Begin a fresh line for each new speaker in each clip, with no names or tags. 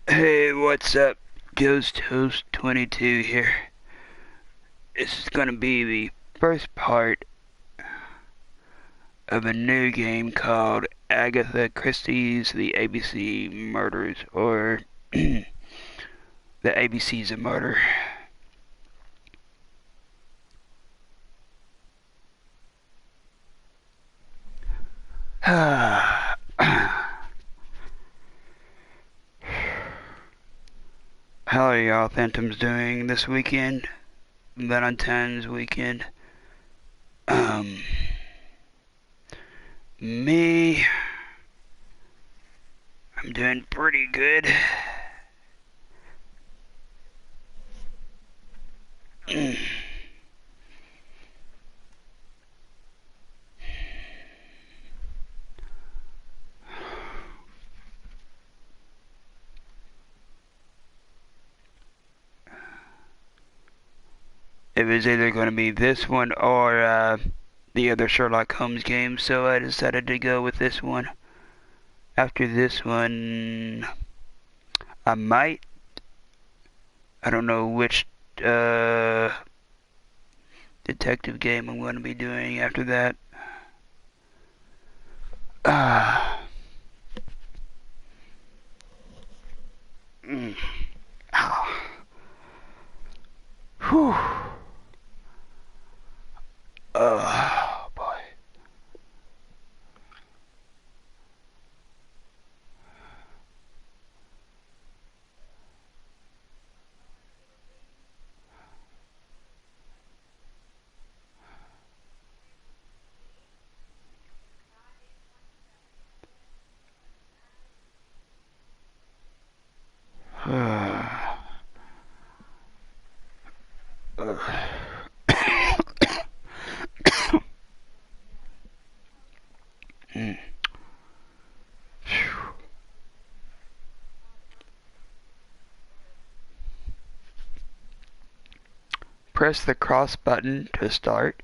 Hey, what's up? Ghost Host 22 here. This is gonna be the first part of a new game called Agatha Christie's The ABC Murders, or The ABC's of Murder. How are y'all phantoms doing this weekend? Valentine's weekend. Um, me, I'm doing pretty good. It was either going to be this one or the other Sherlock Holmes game, so I decided to go with this one. After this one, I don't know which detective game I'm going to be doing after that. Ah. Ah. Whew. Oh, boy. Press the cross button to start.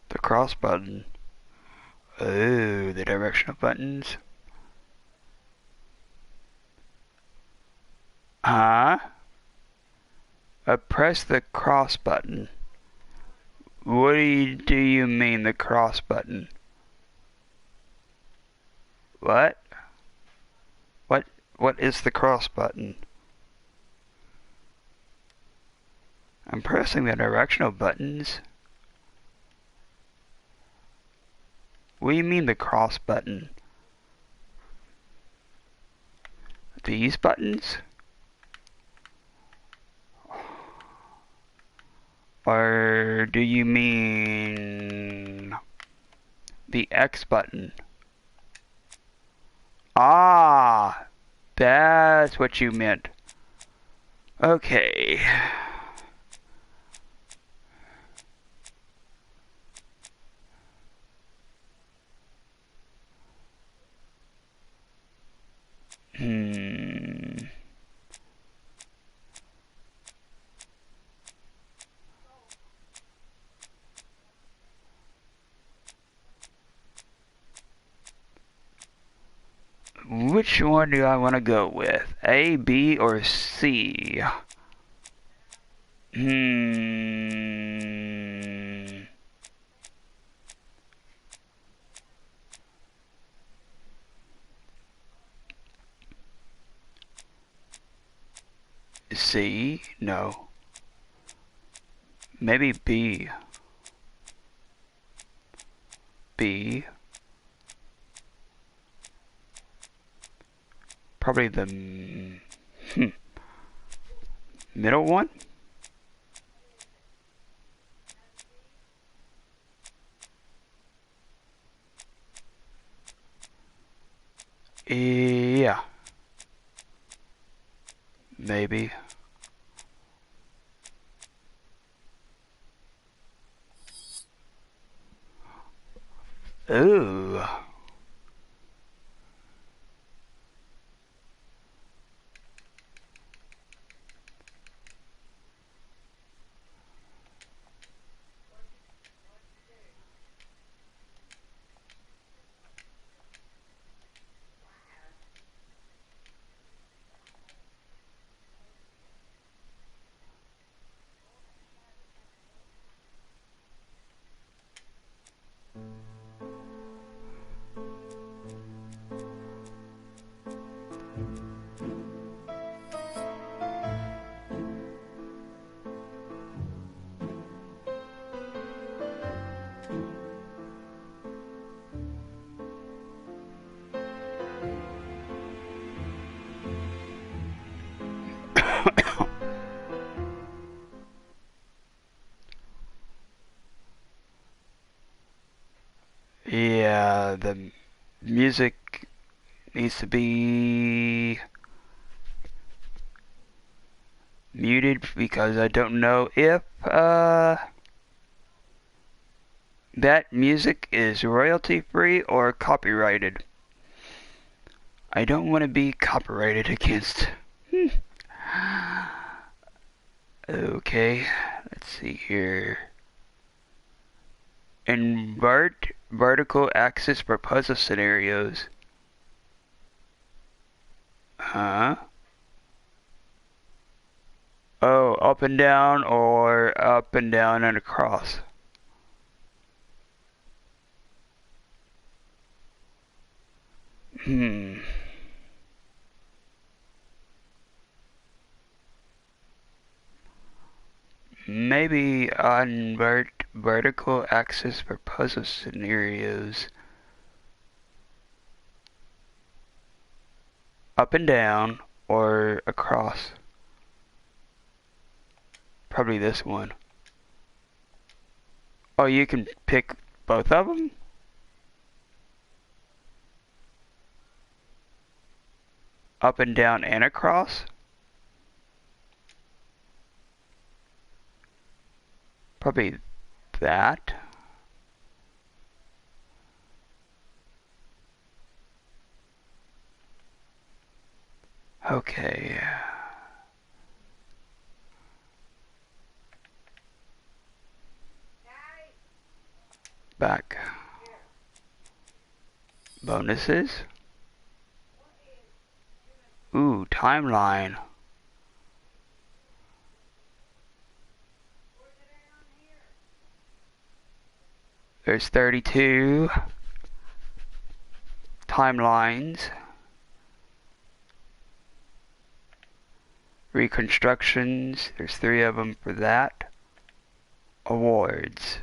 The cross button. Oh, the directional buttons. Huh? Press the cross button. What do you mean, the cross button? What? What is the cross button? I'm pressing the directional buttons. What do you mean the cross button? These buttons? Or do you mean the X button? Ah, that's what you meant. Okay. Which one do I want to go with? A, B, or C? C? No. Maybe B. B. Probably the middle one? Yeah. Maybe. Ooh. music needs to be muted because I don't know if that music is royalty free or copyrighted. I don't want to be copyrighted against. Okay, let's see here. Invert vertical axis for puzzle scenarios. Huh? Oh, up and down or up and down and across. Maybe invert vertical axis for puzzle scenarios. Up and down or across. Probably this one. Oh, you can pick both of them? Up and down and across? Probably that. Okay. Back. Bonuses. Ooh, timeline. There's 32 timelines. Reconstructions. There's 3 of them for that. Awards.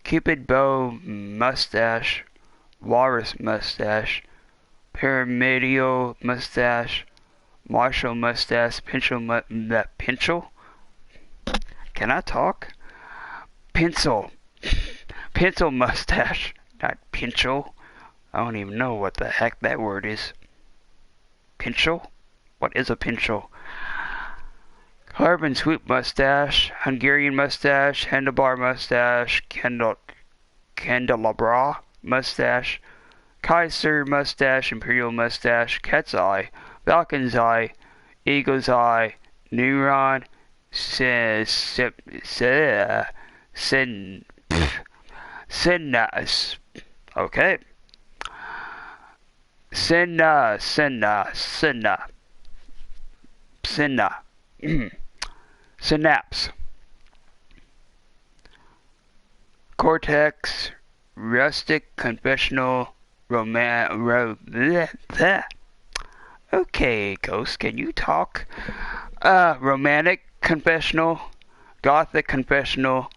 Cupid bow mustache. Walrus mustache. Pyramidal mustache. Marshall mustache. Pencil? Can I talk? Pencil. Pencil mustache. Not pencil. I don't even know what the heck that word is. Pencil? What is a pencil? Carbon swoop mustache. Hungarian mustache. Handlebar mustache. Candelabra mustache. Kaiser mustache. Imperial mustache. Cat's eye. Falcon's eye. Eagle's eye. Neuron. Synapse. Okay. Synapse. Cortex. Rustic. Confessional. Okay, Ghost, can you talk? Romantic confessional. Gothic confessional.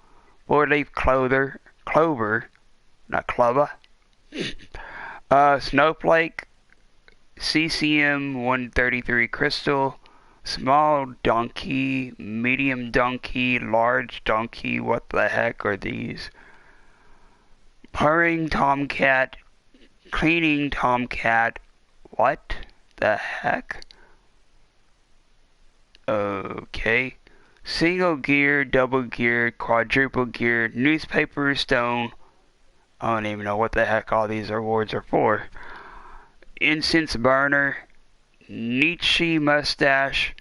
Four-leaf clover. Not clover. Snowflake. CCM 133 crystal. Small donkey. Medium donkey. Large donkey. What the heck are these? Purring tomcat. Cleaning tomcat. What the heck? Okay. Single gear, double gear, quadruple gear, newspaper stone. I don't even know what the heck all these awards are for. Incense burner, Nietzsche mustache,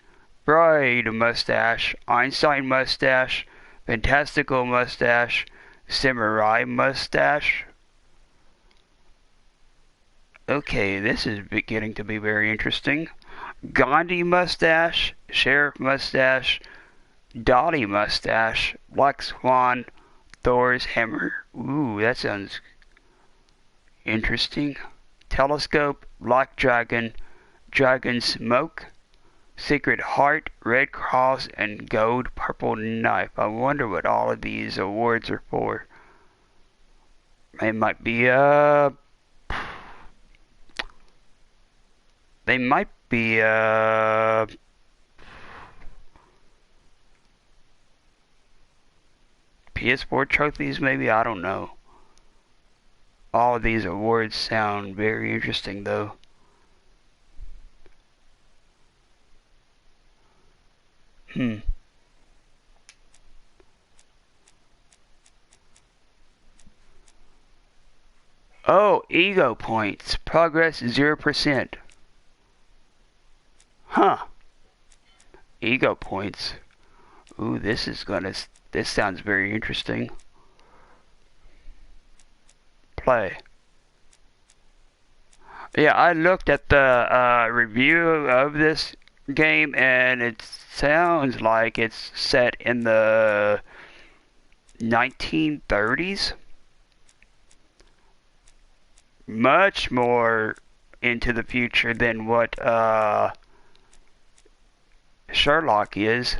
Freud mustache, Einstein mustache, fantastical mustache, samurai mustache. Okay, this is beginning to be very interesting. Gandhi mustache, Sheriff mustache, Dottie mustache, Black Swan, Thor's hammer. Ooh, that sounds interesting. Telescope, Black Dragon, Dragon Smoke, Secret Heart, Red Cross, and Gold Purple Knife. I wonder what all of these awards are for. They might be, PS4 trophies, maybe? I don't know. All of these awards sound very interesting, though. Oh, ego points. Progress 0%. Huh. Ego points. Ooh, this sounds very interesting. Play. Yeah, I looked at the review of this game, and it sounds like it's set in the 1930s. Much more into the future than what Sherlock is.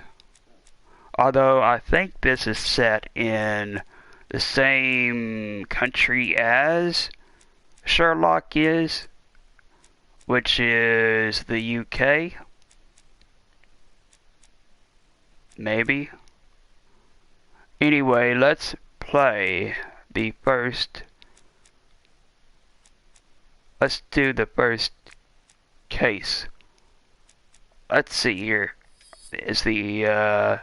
Although I think this is set in the same country as Sherlock is, which is the UK. Maybe. Anyway, let's play the first. Let's do the first case. Let's see here. Is the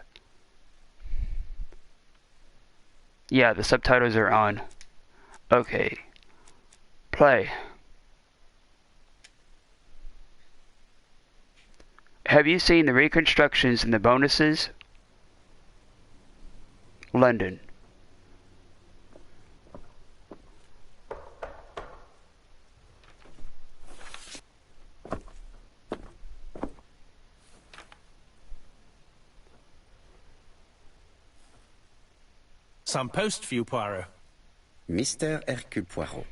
yeah, the subtitles are on. Okay. Play. Have you seen the reconstructions and the bonuses? London.
Some post for you, Poirot.
Mr. Hercule Poirot,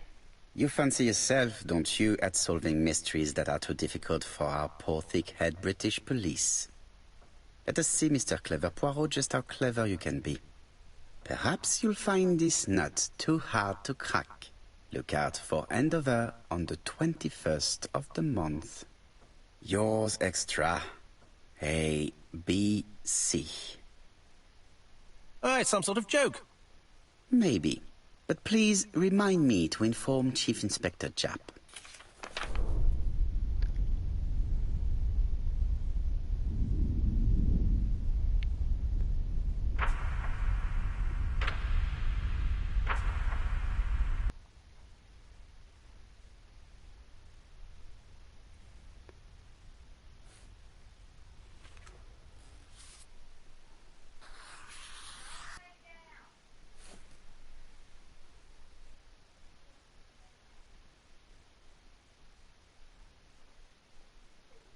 you fancy yourself, don't you, at solving mysteries that are too difficult for our poor thick-head British police? Let us see, Mr. Clever Poirot, just how clever you can be. Perhaps you'll find this nut too hard to crack. Look out for Andover on the 21st of the month. Yours extra. A, B, C.
Oh, it's some sort of joke.
Maybe. But please remind me to inform Chief Inspector Japp.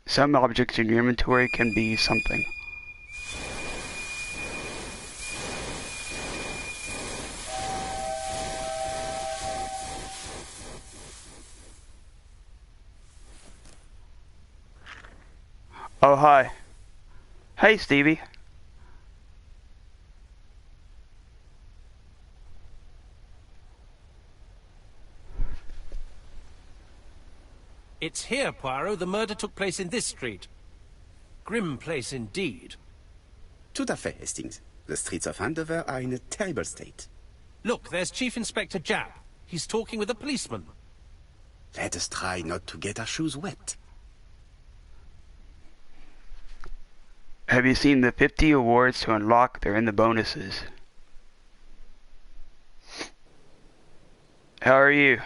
Some objects in your inventory can be something. Oh, hi. Hey, Stevie.
It's here, Poirot. The murder took place in this street. Grim place indeed.
Tout à fait, Hastings. The streets of Andover are in a terrible state.
Look, there's Chief Inspector Japp. He's talking with a policeman.
Let us try not to get our shoes wet.
Have you seen the 50 awards to unlock? They're in the bonuses. How are you?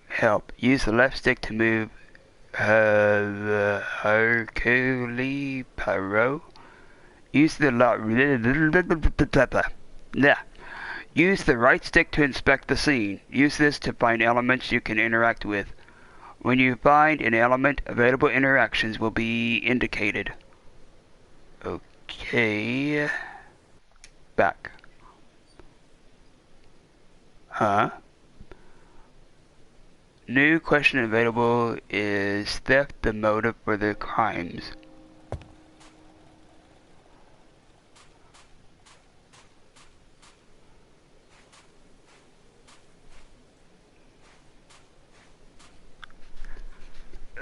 Help. Use the left stick to move the Hercule Poirot. Use the Use the right stick to inspect the scene. Use this to find elements you can interact with. When you find an element, available interactions will be indicated. Okay. Back. Huh? New question available: is theft the motive for the crimes?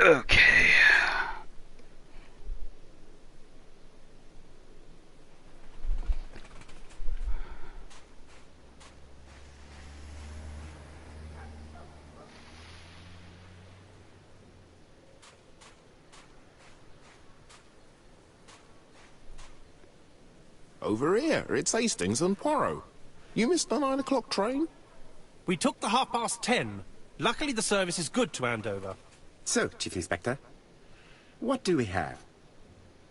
Okay.
over here. It's Hastings and Poirot. You missed the 9 o'clock train?
We took the 10:30. Luckily the service is good to Andover.
So, Chief Inspector, what do we have?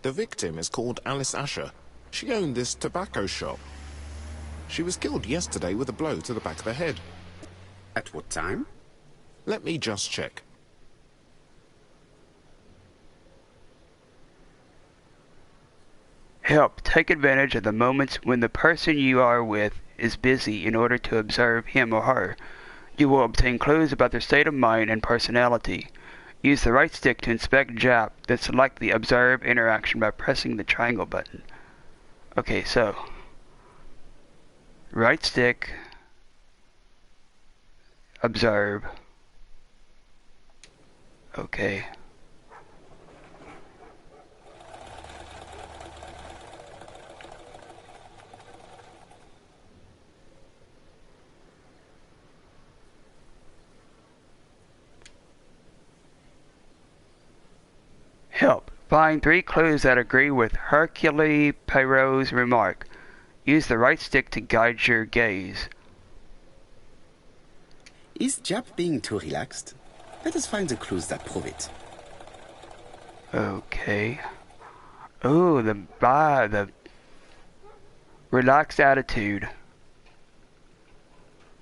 The victim is called Alice Asher. She owned this tobacco shop. She was killed yesterday with a blow to the back of the head.
At what time?
Let me just check.
Help. Take advantage of the moments when the person you are with is busy in order to observe him or her. You will obtain clues about their state of mind and personality. Use the right stick to inspect Jap, then select the Observe interaction by pressing the triangle button. Okay, so right stick, observe. Okay. Help. Find 3 clues that agree with Hercule Poirot's remark. Use the right stick to guide your gaze.
Is Jap being too relaxed? Let us find the clues that prove it.
Okay. Oh, the relaxed attitude.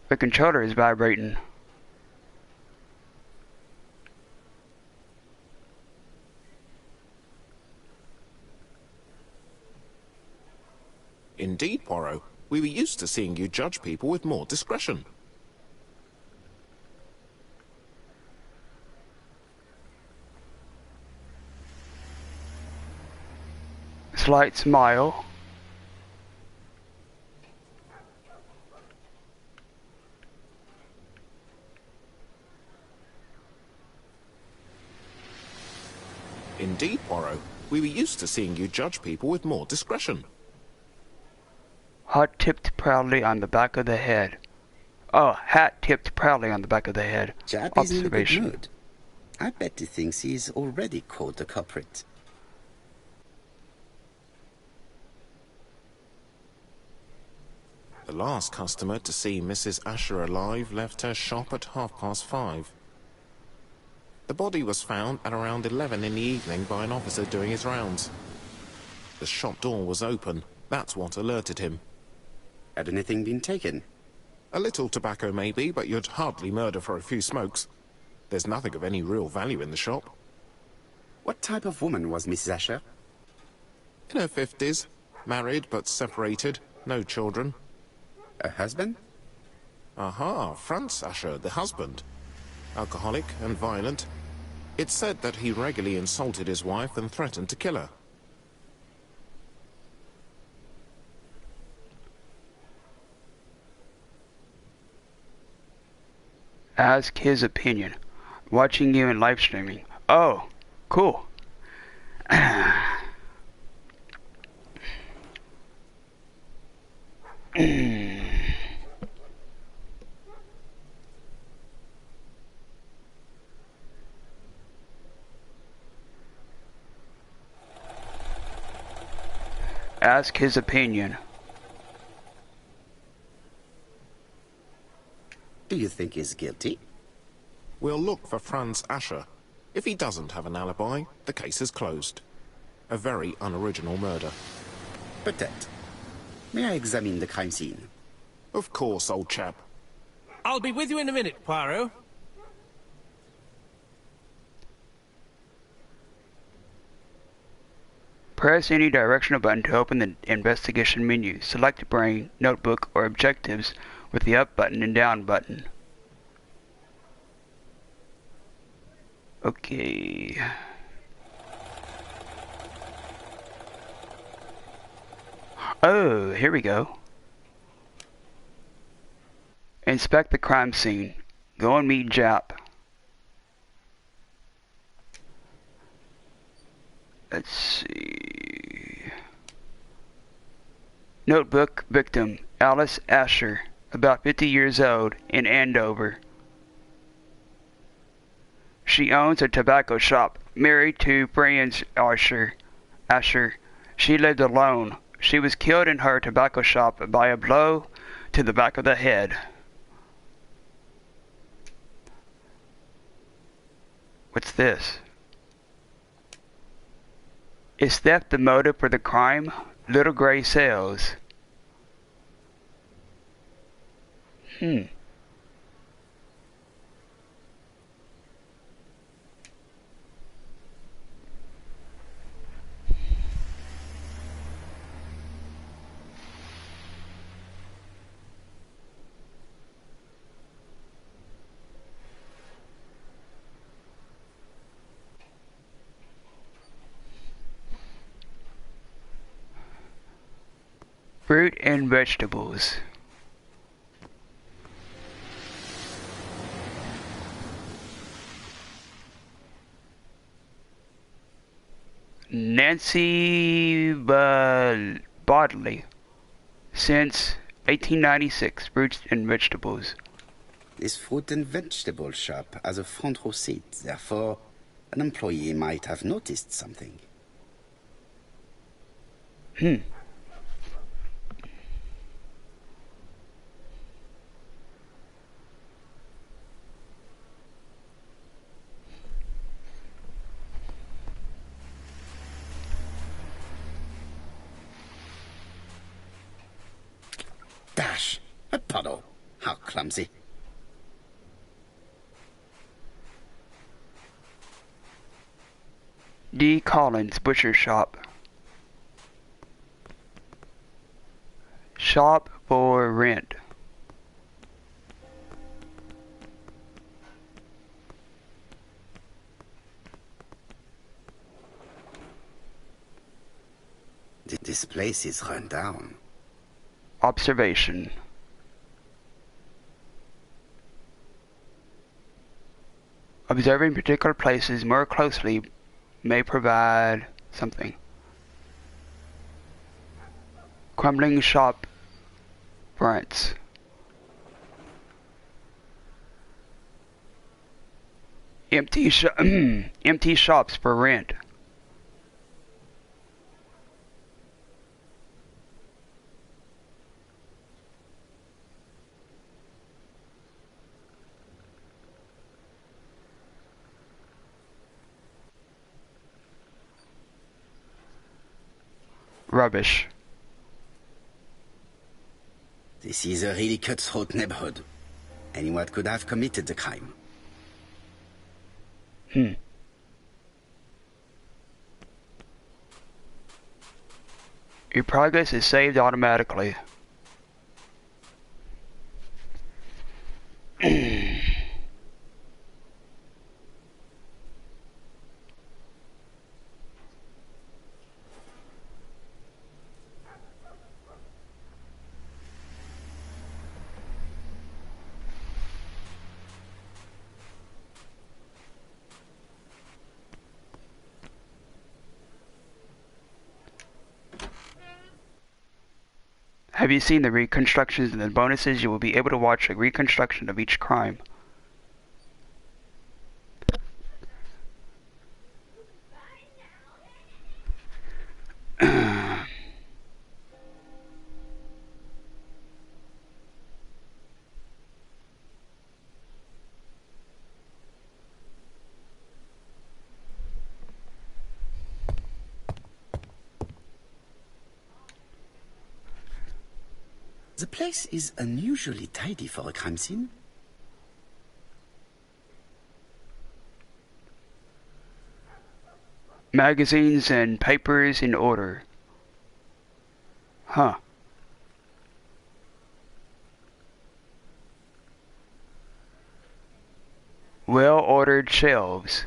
The controller is vibrating.
Indeed, Poirot. We were used to seeing you judge people with more discretion.
Slight smile.
Indeed, Poirot. We were used to seeing you judge people with more discretion.
Hat tipped proudly on the back of the head. Oh, hat tipped proudly on the back of the head.
Jap is in a good mood. I bet he thinks he's already caught the culprit.
The last customer to see Mrs. Asher alive left her shop at 5:30. The body was found at around 11 in the evening by an officer doing his rounds. The shop door was open. That's what alerted him.
Had anything been taken?
A little tobacco maybe, but you'd hardly murder for a few smokes. There's nothing of any real value in the shop.
What type of woman was Mrs. Asher?
In her 50s, married but separated, no children.
A husband?
Aha, Franz Asher, the husband. Alcoholic and violent. It's said that he regularly insulted his wife and threatened to kill her.
Ask his opinion. Watching you in live streaming. Oh, cool. Ask his opinion.
Do you think he's guilty?
We'll look for Franz Asher. If he doesn't have an alibi, the case is closed. A very unoriginal murder.
Peut-être. May I examine the crime scene?
Of course, old chap.
I'll be with you in a minute, Poirot.
Press any directional button to open the investigation menu. Select Brain, Notebook, or Objectives with the up button and down button. Okay. Oh, here we go. Inspect the crime scene. Go and meet Jap. Let's see. Notebook victim, Alice Asher, about 50 years old, in Andover. She owns a tobacco shop, married to Franz Asher. She lived alone. She was killed in her tobacco shop by a blow to the back of the head. What's this? Is theft the motive for the crime? Little gray cells. Fruit and vegetables. Nancy Bodley. Since 1896, fruits and vegetables.
This fruit and vegetable shop has a front row seat, therefore an employee might have noticed something. Dash! A puddle! How clumsy.
D. Collins Butcher Shop. Shop for rent.
This place is run down.
Observation. Observing particular places more closely may provide something. Crumbling shop fronts. Empty shops for rent. Rubbish.
This is a really cutthroat neighborhood. Anyone could have committed the crime.
Your progress is saved automatically. Have you seen the reconstructions and the bonuses? You will be able to watch a reconstruction of each crime.
The place is unusually tidy for a crime scene.
Magazines and papers in order. Huh. Well-ordered shelves.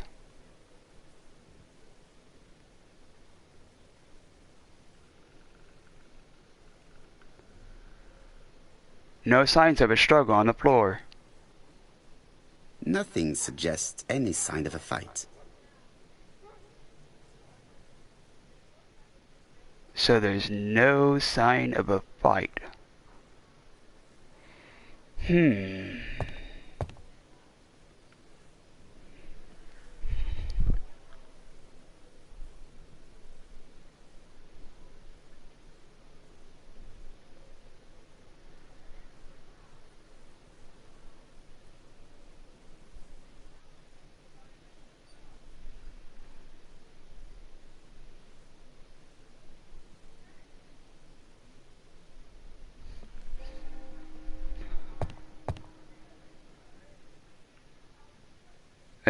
No signs of a struggle on the floor.
Nothing suggests any sign of a fight.
So there's no sign of a fight.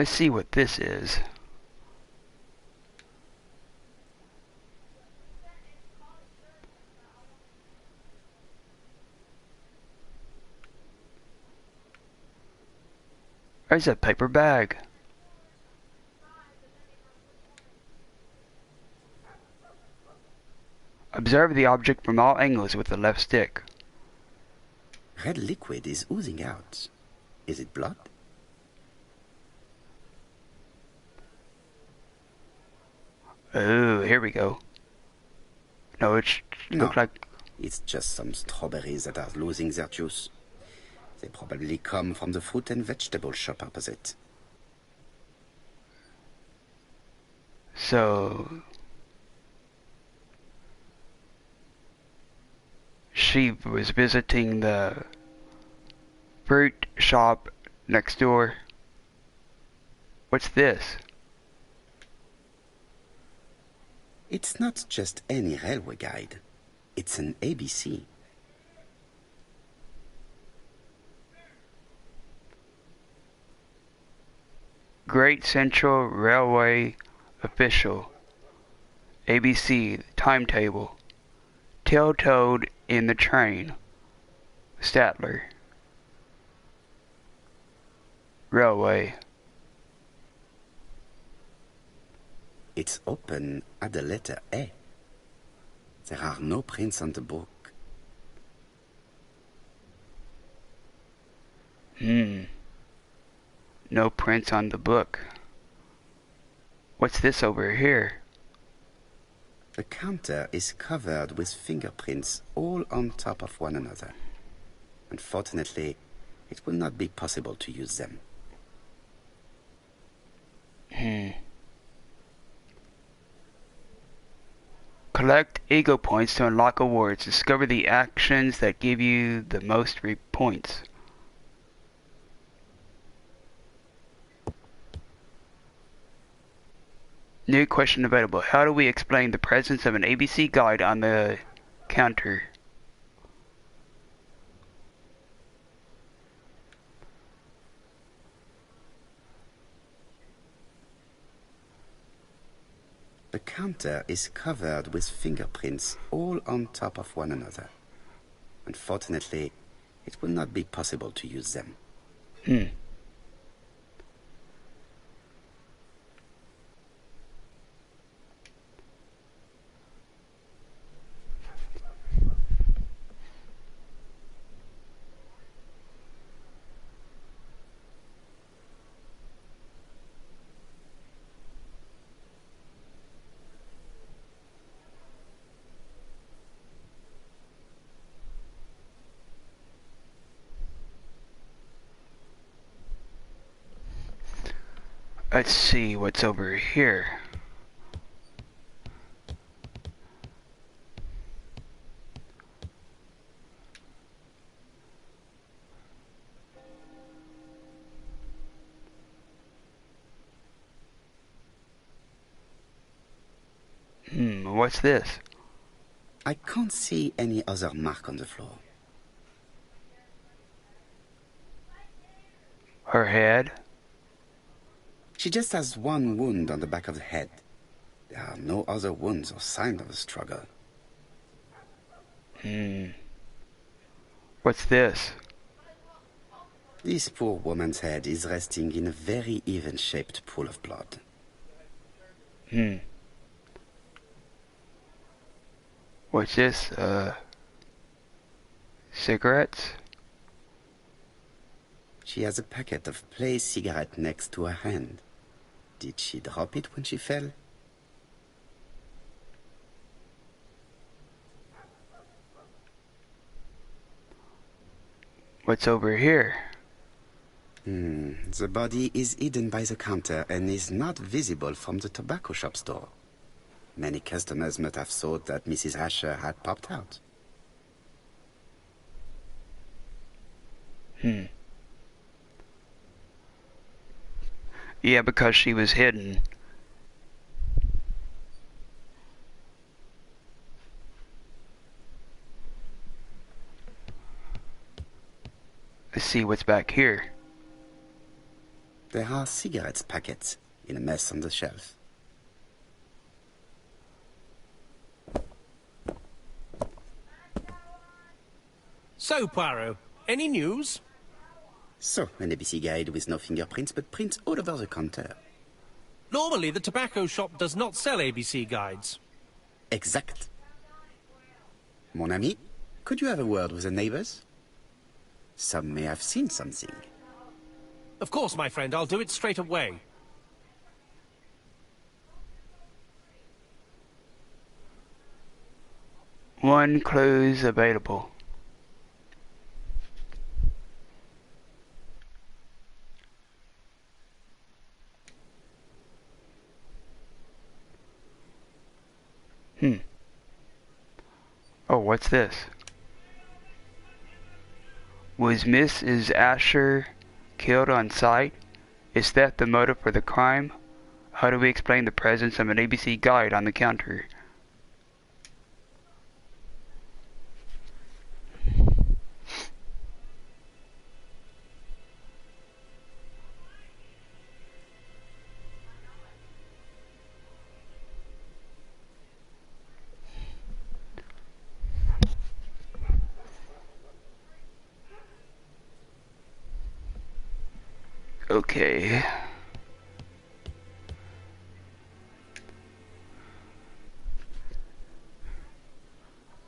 Let's see what this is. There's a paper bag. Observe the object from all angles with the left stick.
Red liquid is oozing out. Is it blood?
Oh, here we go. No, it looks like...
It's just some strawberries that are losing their juice. They probably come from the fruit and vegetable shop opposite.
So... she was visiting the fruit shop next door. What's this?
It's not just any railway guide. It's an ABC.
Great Central Railway Official. ABC Timetable. Tail-toed in the train. Statler. Railway.
It's open at the letter A. There are no prints on the book.
No prints on the book. What's this over here?
The counter is covered with fingerprints all on top of one another. Unfortunately, it will not be possible to use them.
Collect ego points to unlock awards. Discover the actions that give you the most points. New question available. How do we explain the presence of an ABC guide on the counter?
The counter is covered with fingerprints all on top of one another. Unfortunately, it will not be possible to use them.
Let's see what's over here. What's this?
I can't see any other mark on the floor.
Her head?
She just has one wound on the back of the head. There are no other wounds or signs of a struggle.
What's this?
This poor woman's head is resting in a very even-shaped pool of blood.
What's this? Cigarettes?
She has a packet of play cigarette next to her hand. Did she drop it when she fell?
What's over here?
The body is hidden by the counter and is not visible from the tobacco shop's door. Many customers might have thought that Mrs. Asher had popped out.
Yeah, because she was hidden. Let's see what's back here.
There are cigarettes packets in a mess on the shelf.
So, Poirot, any news?
So, an ABC guide with no fingerprints but prints all over the counter.
Normally, the tobacco shop does not sell ABC guides.
Exact. Mon ami, could you have a word with the neighbors? Some may have seen something.
Of course, my friend, I'll do it straight away.
One clues available. Oh, what's this? Was Mrs. Asher killed on sight? Is theft the motive for the crime? How do we explain the presence of an ABC guide on the counter? Okay.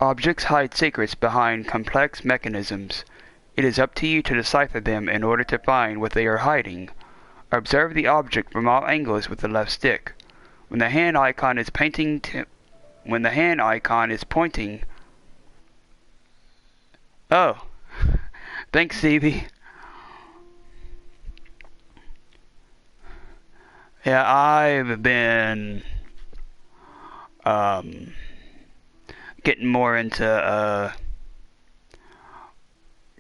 Objects hide secrets behind complex mechanisms. It is up to you to decipher them in order to find what they are hiding. Observe the object from all angles with the left stick. When the hand icon is pointing. Oh, thanks, Stevie. Yeah, I've been getting more into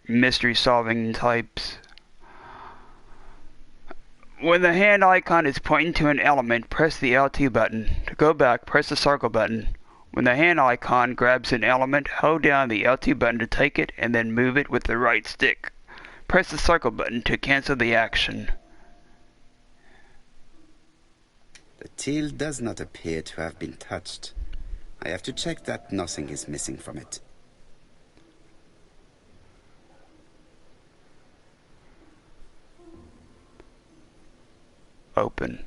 mystery solving types. When the hand icon is pointing to an element, press the L2 button. To go back, press the circle button. When the hand icon grabs an element, hold down the L2 button to take it and then move it with the right stick. Press the circle button to cancel the action.
The till does not appear to have been touched. I have to check that nothing is missing from it.
Open.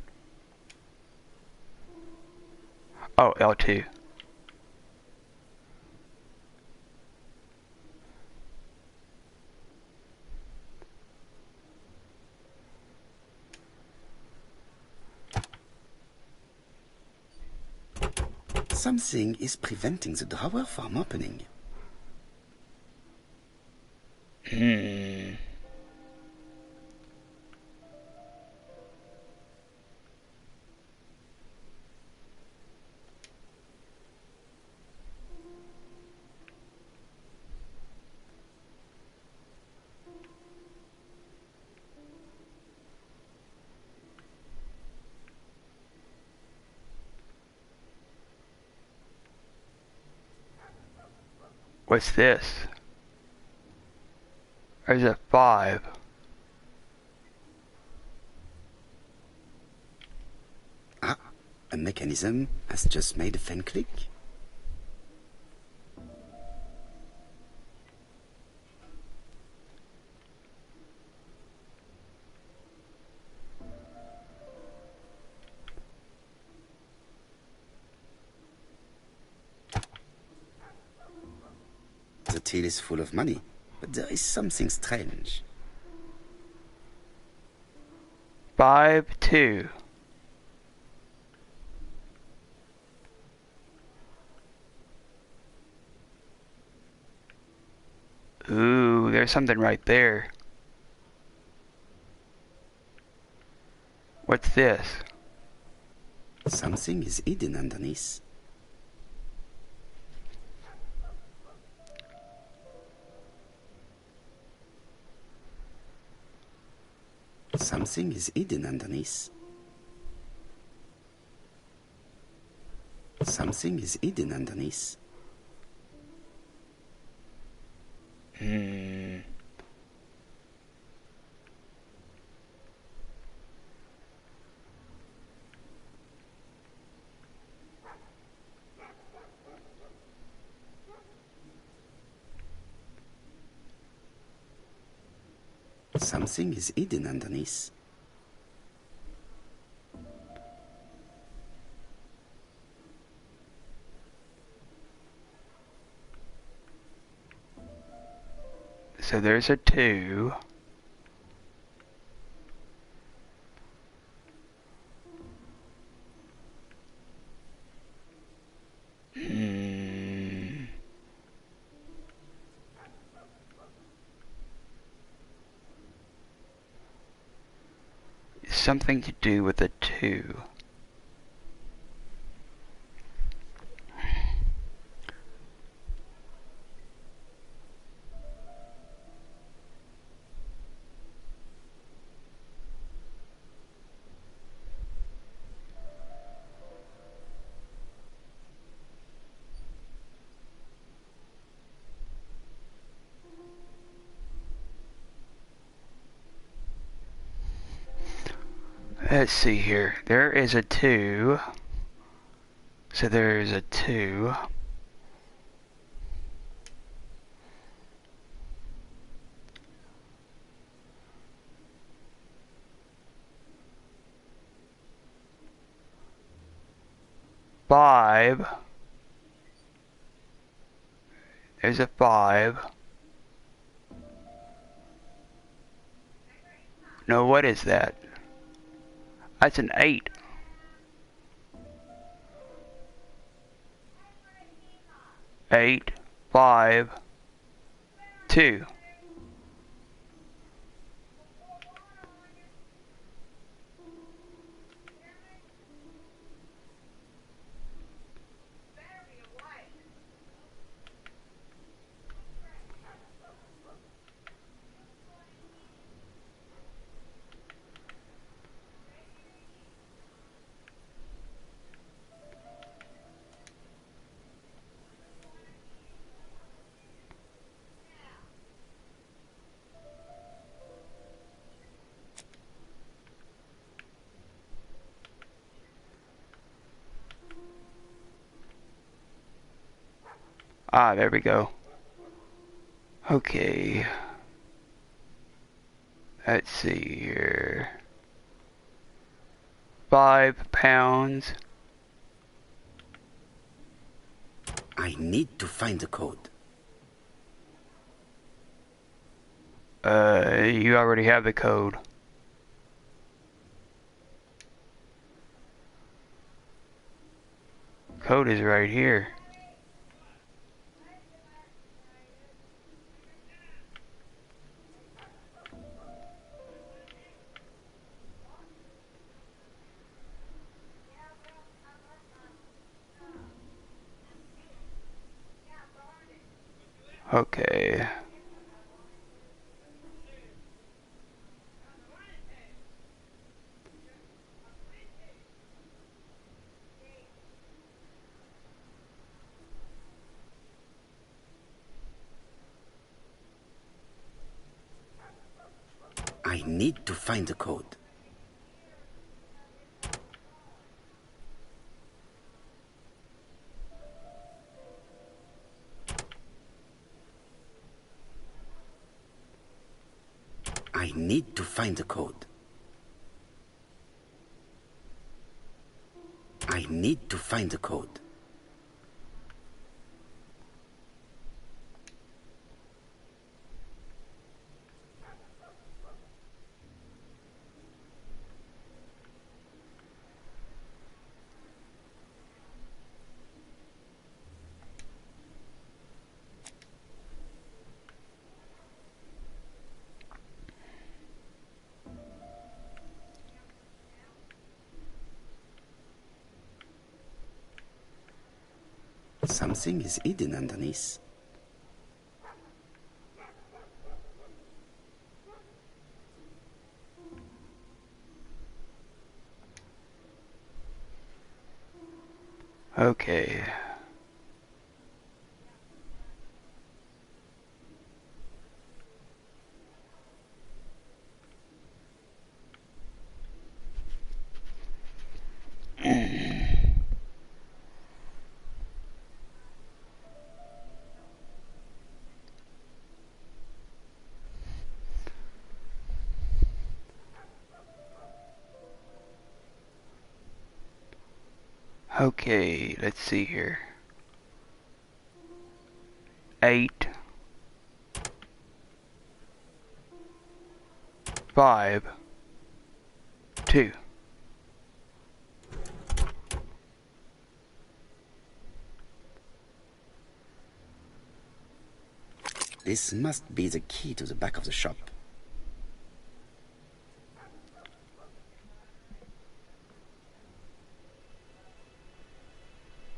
Oh, L2.
Something is preventing the drawer from opening.
What's this? There's a 5.
Ah, a mechanism has just made a fan click. The till is full of money, but there is something strange.
5-2. Ooh, there's something right there. What's this?
Something is hidden underneath. Something is hidden underneath. Something is hidden underneath. Something is hidden underneath.
So there's a 2. Something to do with a 2. Let's see here. There is a 2. So there is a 2. Five. There's a 5. No, what is that? That's an 8. Eight, 5, 2. Ah, there we go. Okay. Let's see here. 5 pounds.
I need to find the code.
You already have the code. Code is right here. Okay.
I need to find the code. I need to find the code. I need to find the code. Something is hidden underneath.
Okay. Okay, let's see here. 8, 5, 2.
This must be the key to the back of the shop.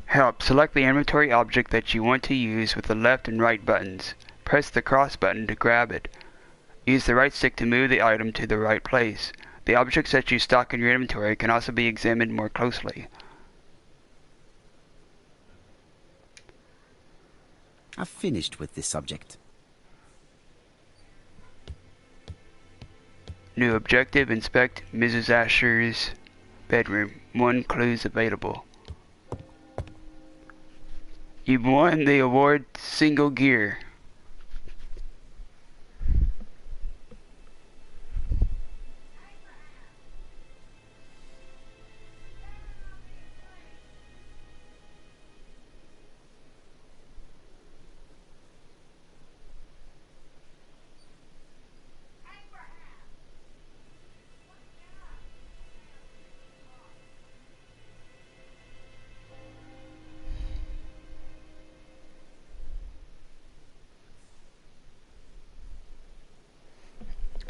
Help. Select the inventory object that you want to use with the left and right buttons. Press the cross button to grab it. Use the right stick to move the item to the right place. The objects that you stock in your inventory can also be examined more closely.
I've finished with this subject.
New objective, inspect Mrs. Asher's bedroom. 1 clues available. You've won the award Single Gear.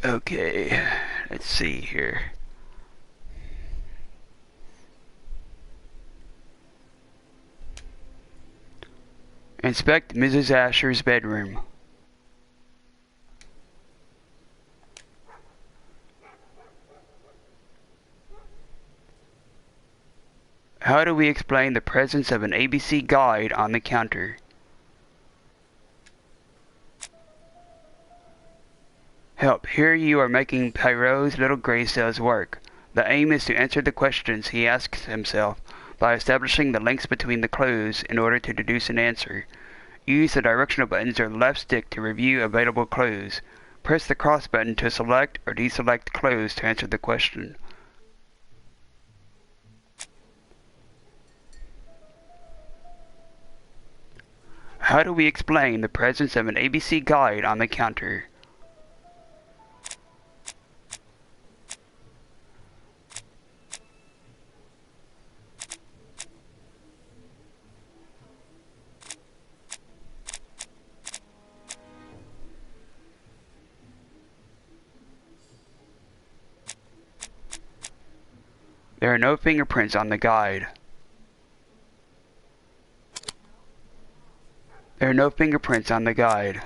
Okay, let's see here. Inspect Mrs. Asher's bedroom. How do we explain the presence of an ABC guide on the counter? Help. Here you are making Poirot's little gray cells work. The aim is to answer the questions he asks himself by establishing the links between the clues in order to deduce an answer. Use the directional buttons or left stick to review available clues. Press the cross button to select or deselect clues to answer the question. How do we explain the presence of an ABC guide on the counter? There are no fingerprints on the guide. There are no fingerprints on the guide.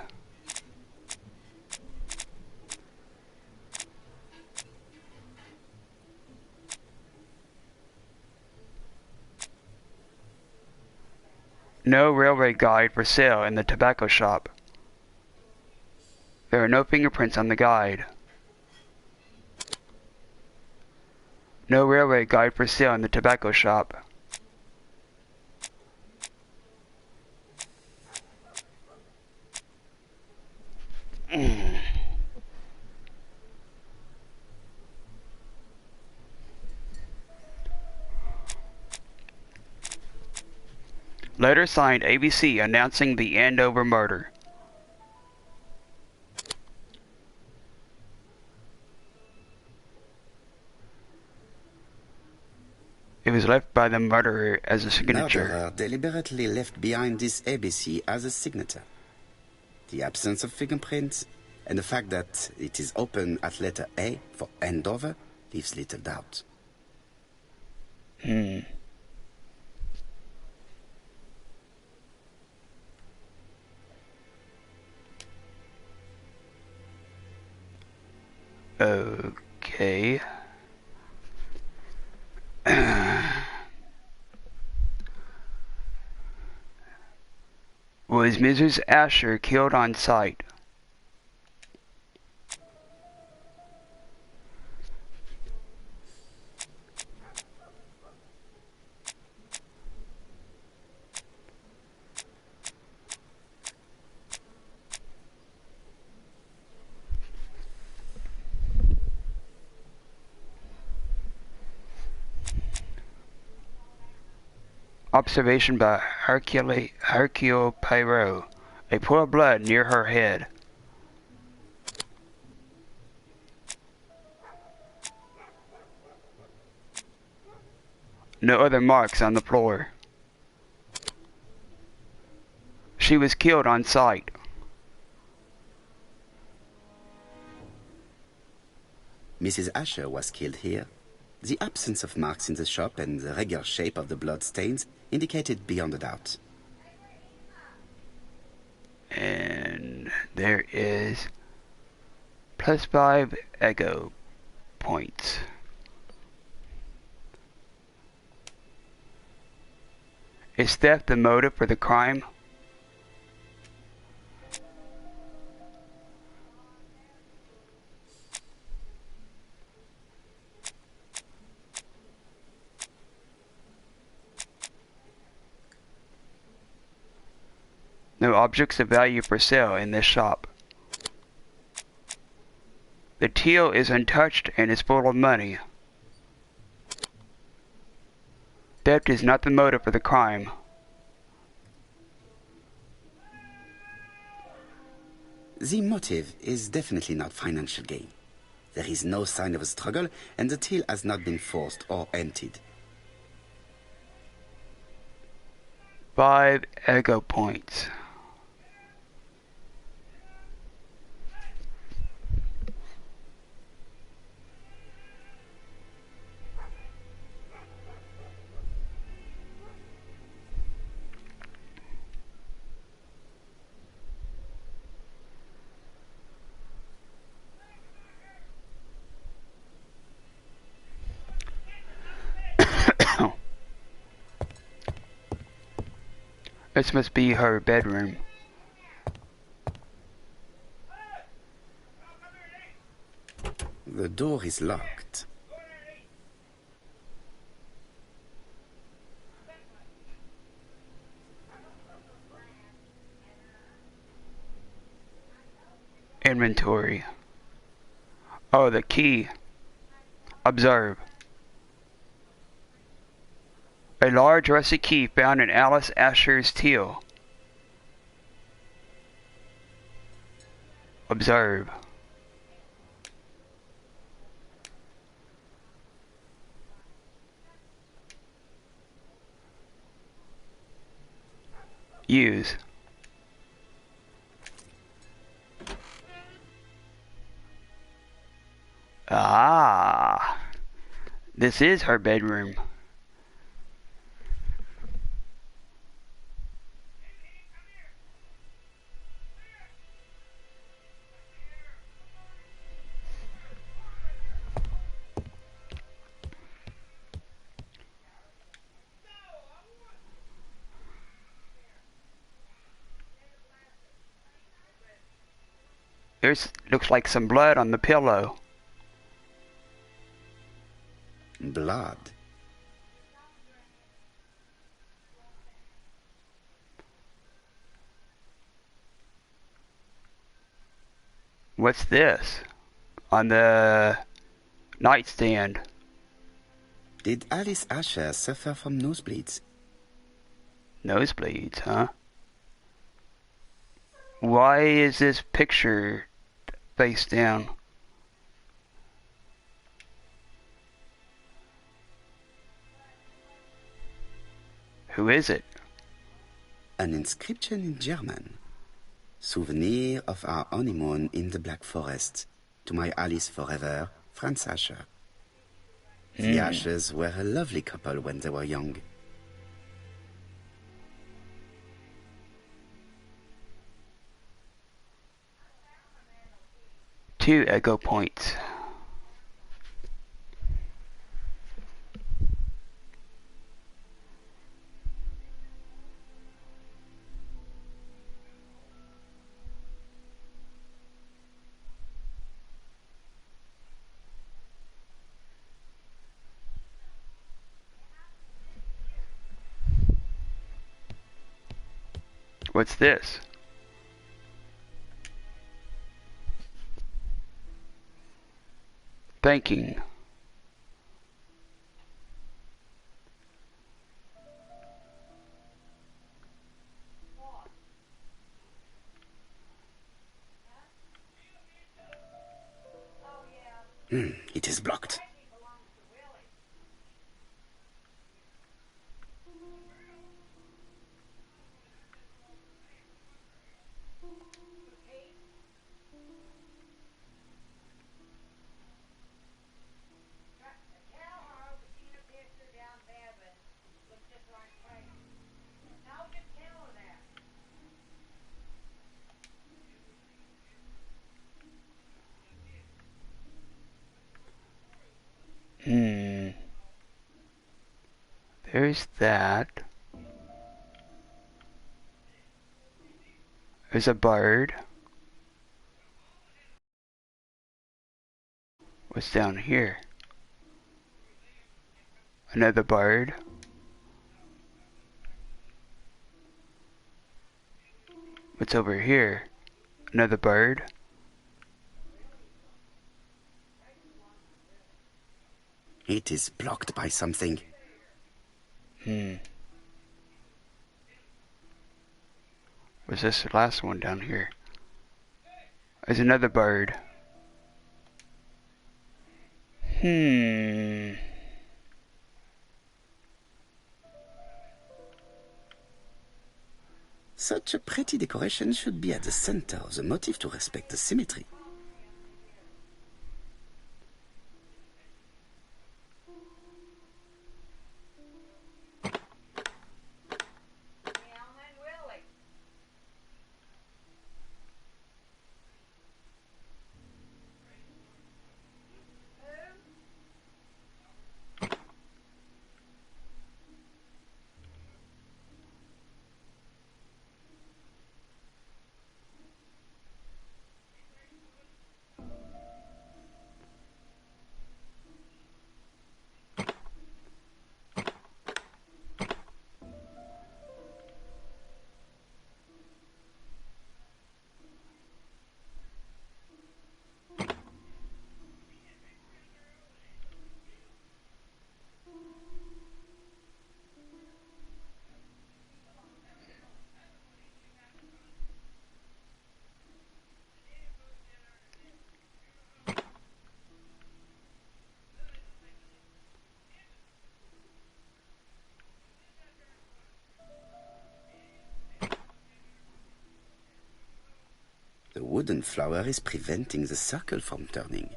No railway guide for sale in the tobacco shop. There are no fingerprints on the guide. No railway guide for sale in the tobacco shop. Letter signed ABC announcing the Andover murder. It was left by the murderer as a signature.
Murderer deliberately left behind this ABC as a signature. The absence of fingerprints and the fact that it is open at letter A for Andover leaves little doubt.
Okay. Was Mrs. Asher killed on sight? Observation by Hercule Poirot. A pool of blood near her head. No other marks on the floor. She was killed on sight.
Mrs. Asher was killed here. The absence of marks in the shop and the regular shape of the blood stains indicated beyond a doubt.
And there is +5 ego points. Is theft the motive for the crime? No objects of value for sale in this shop. The till is untouched and is full of money. Theft is not the motive for the crime.
The motive is definitely not financial gain. There is no sign of a struggle, and the till has not been forced or emptied.
5 ego points. This must be her bedroom.
The door is locked.
Inventory. Oh, the key. Observe. A large rusty key found in Alice Asher's till. Observe. Use. Ah, this is her bedroom. There's looks like some blood on the pillow.
Blood.
What's this? On the nightstand.
Did Alice Asher suffer from nosebleeds?
Nosebleeds, huh? Why is this picture face down? Who is it?
An inscription in German. Souvenir of our honeymoon in the Black Forest. To my Alice forever, Franz Asher. The Ashers were a lovely couple when they were young.
Two ego points. What's this? Thanking.
It is blocked.
There's that. There's a bird. What's down here? Another bird. What's over here? Another bird.
It is blocked by something.
What's this last one down here? There's another bird.
Such a pretty decoration should be at the center of the motif to respect the symmetry. The wooden flower is preventing the circle from turning.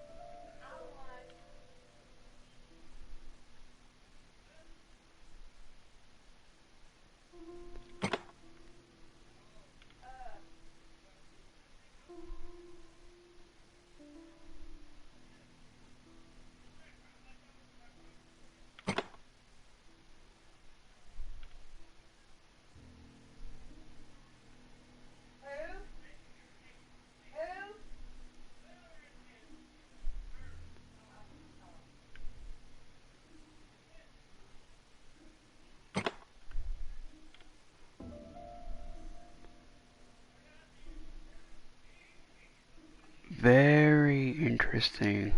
Very interesting.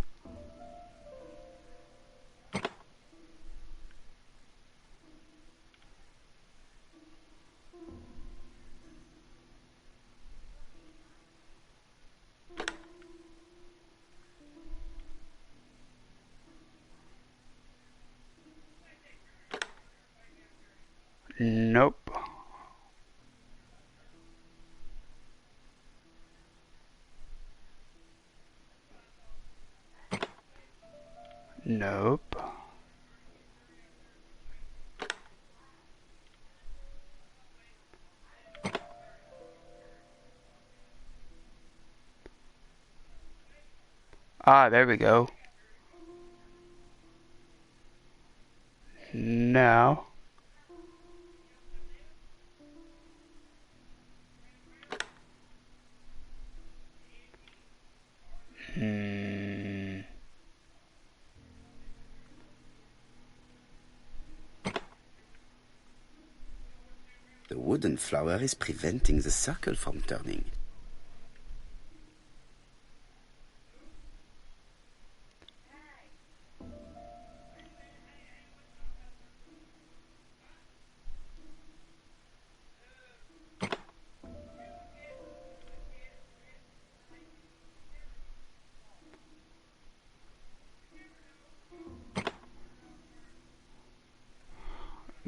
Nope. Nope. Ah, there we go. Now.
The wooden flower is preventing the circle from turning.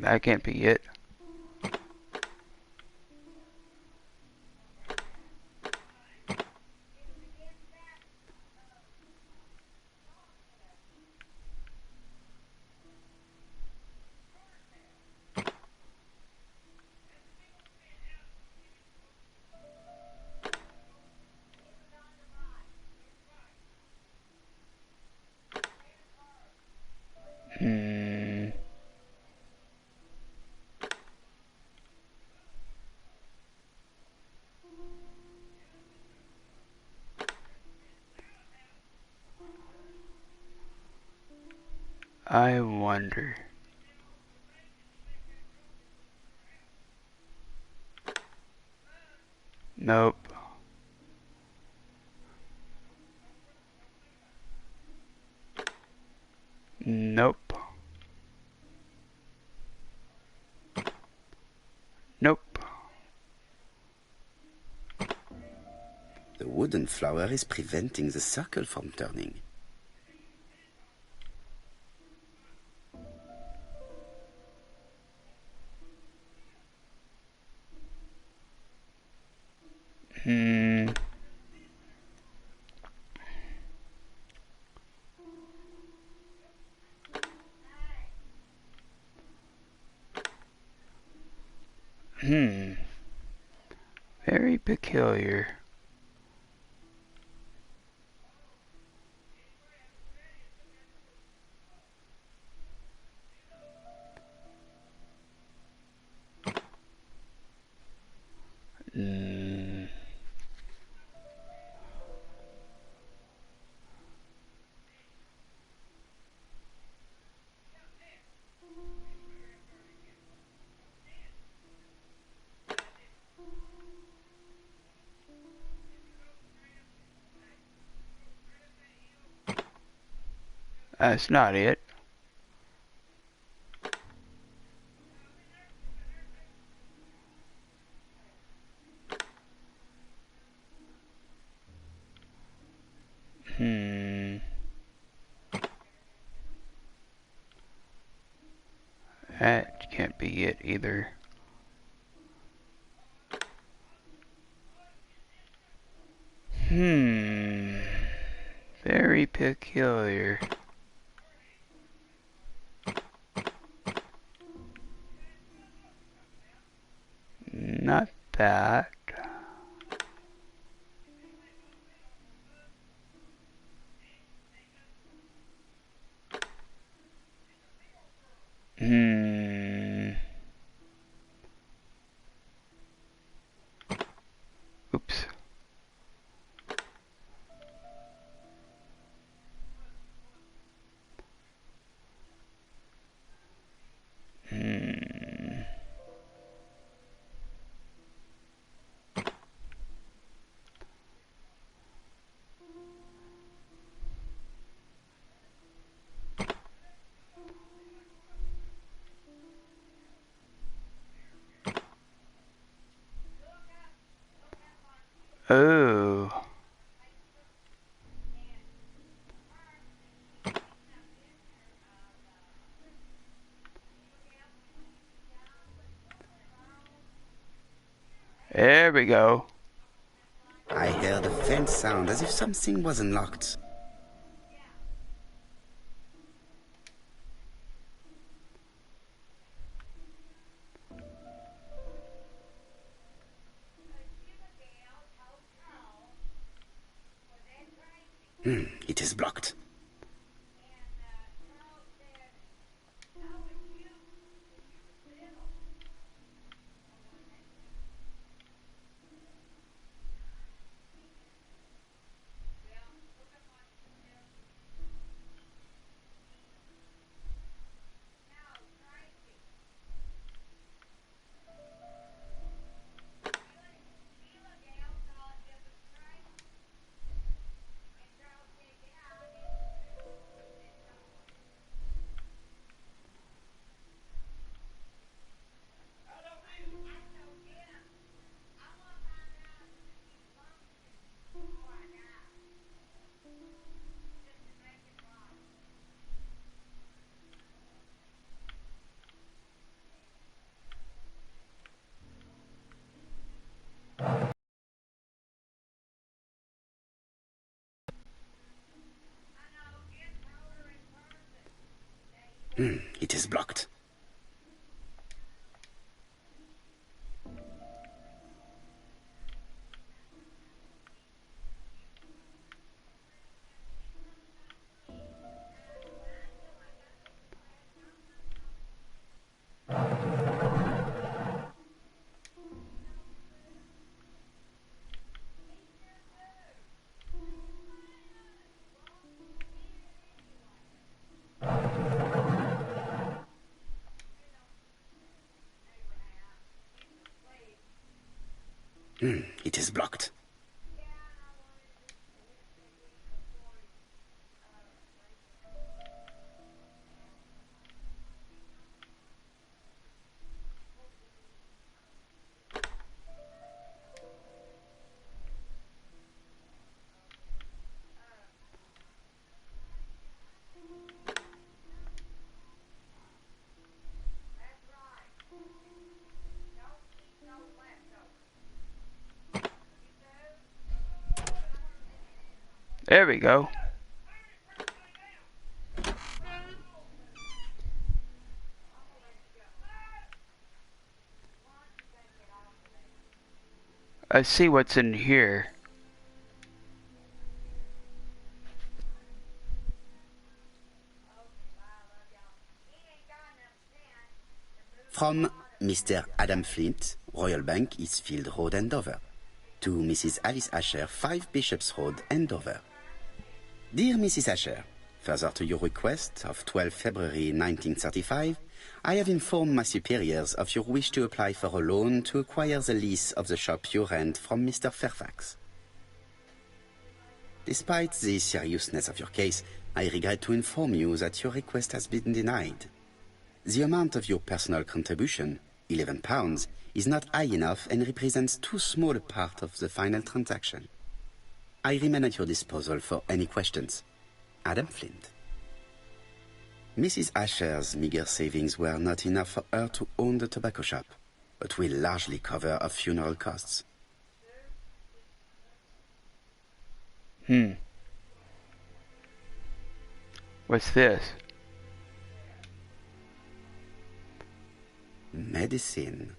That can't be it. Hmm. I wonder. Nope. Nope. Nope.
The wooden flower is preventing the circle from turning.
Hmm. Hmm. Very peculiar. Hmm. That's not it. Hmm. That can't be it either. Hmm. Very peculiar. Not that. Hmm. Oops. Hmm. Oh. There we go.
I heard a faint sound as if something was unlocked. It is blocked. It is blocked. It is blocked.
There we go. I see what's in here.
From Mr. Adam Flint, Royal Bank, Eastfield Road, Andover. To Mrs. Alice Asher, 5 Bishops Road, Andover. Dear Mrs. Asher, further to your request of 12 February 1935, I have informed my superiors of your wish to apply for a loan to acquire the lease of the shop you rent from Mr. Fairfax. Despite the seriousness of your case, I regret to inform you that your request has been denied. The amount of your personal contribution, £11, is not high enough and represents too small a part of the final transaction. I remain at your disposal for any questions. Adam Flint. Mrs. Asher's meager savings were not enough for her to own the tobacco shop, but will largely cover her funeral costs.
What's this?
Medicine.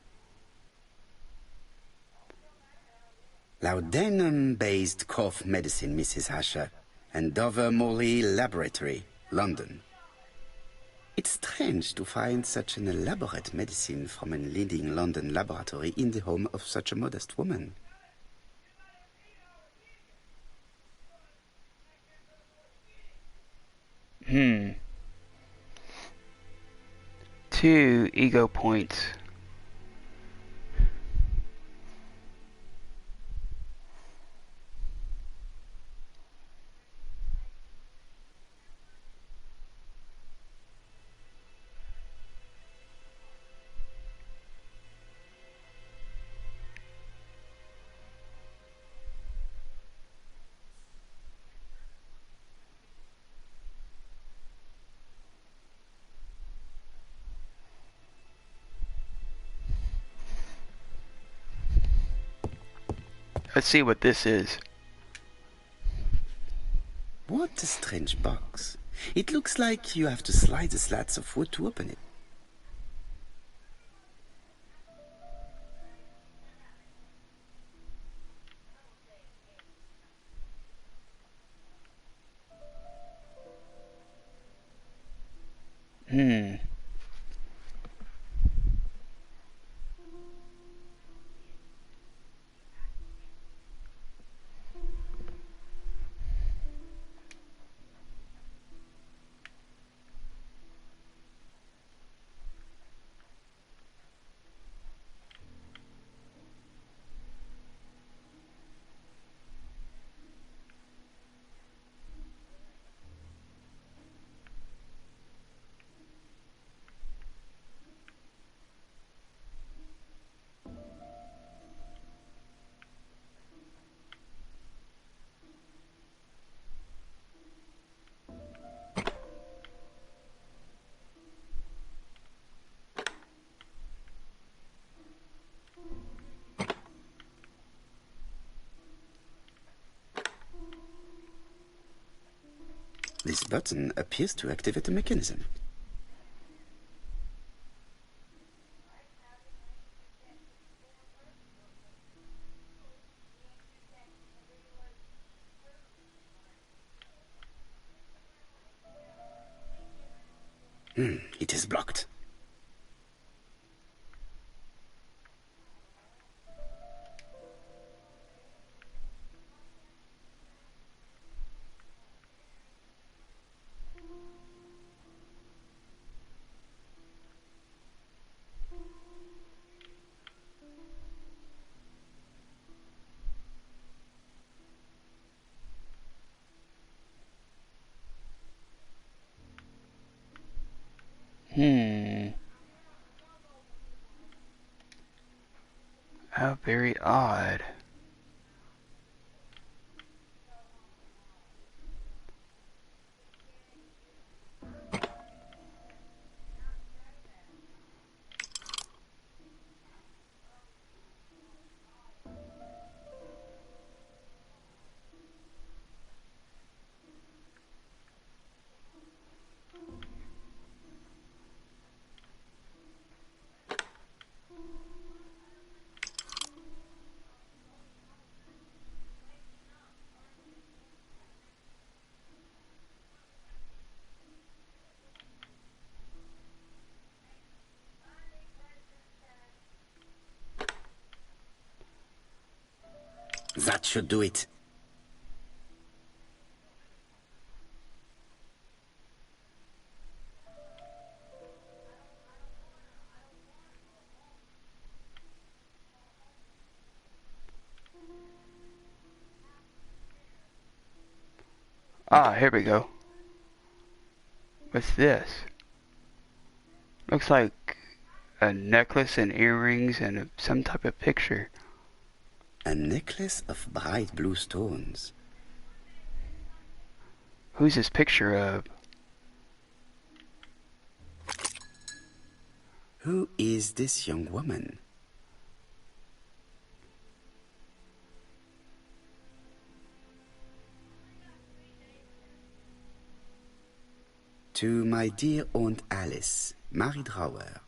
Laudanum-based cough medicine, Mrs. Asher, and Dover Morley Laboratory, London. It's strange to find such an elaborate medicine from a leading London laboratory in the home of such a modest woman.
Two ego points. Let's see what this is.
What a strange box. It looks like you have to slide the slats of wood to open it. This button appears to activate a mechanism. It is blocked.
How very odd.
That should do it.
Ah, here we go. What's this? Looks like a necklace and earrings and some type of picture.
A necklace of bright blue stones.
Who's this picture of?
Who is this young woman? To my dear Aunt Alice, Mary Drower.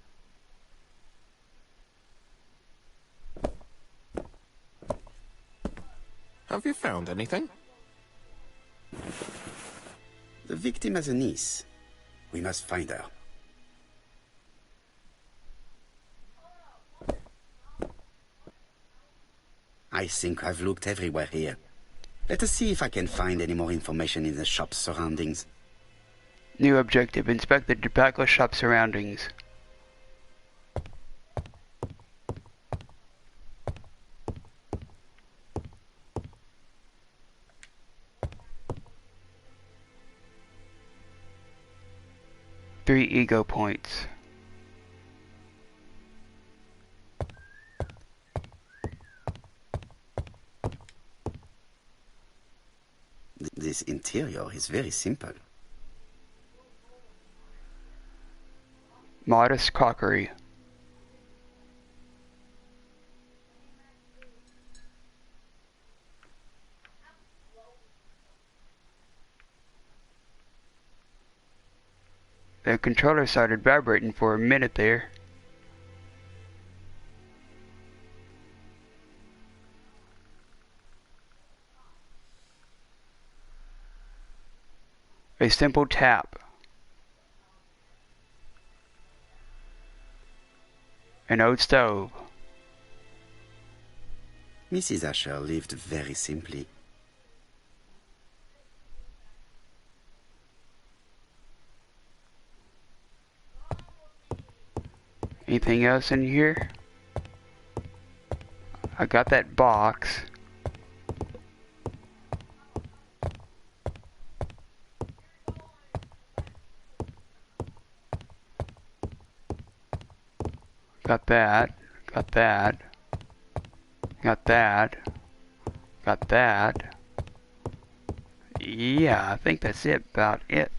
Have you found anything?
The victim has a niece. We must find her. I think I've looked everywhere here. Let us see if I can find any more information in the shop's surroundings.
New objective, inspect the tobacco shop surroundings. Three ego points.
This interior is very simple.
Modest crockery. The controller started vibrating for a minute there. A simple tap. An old stove.
Mrs. Asher lived very simply.
Anything else in here? I got that box. Got that. Got that. Got that. Got that. Yeah, I think that's about it.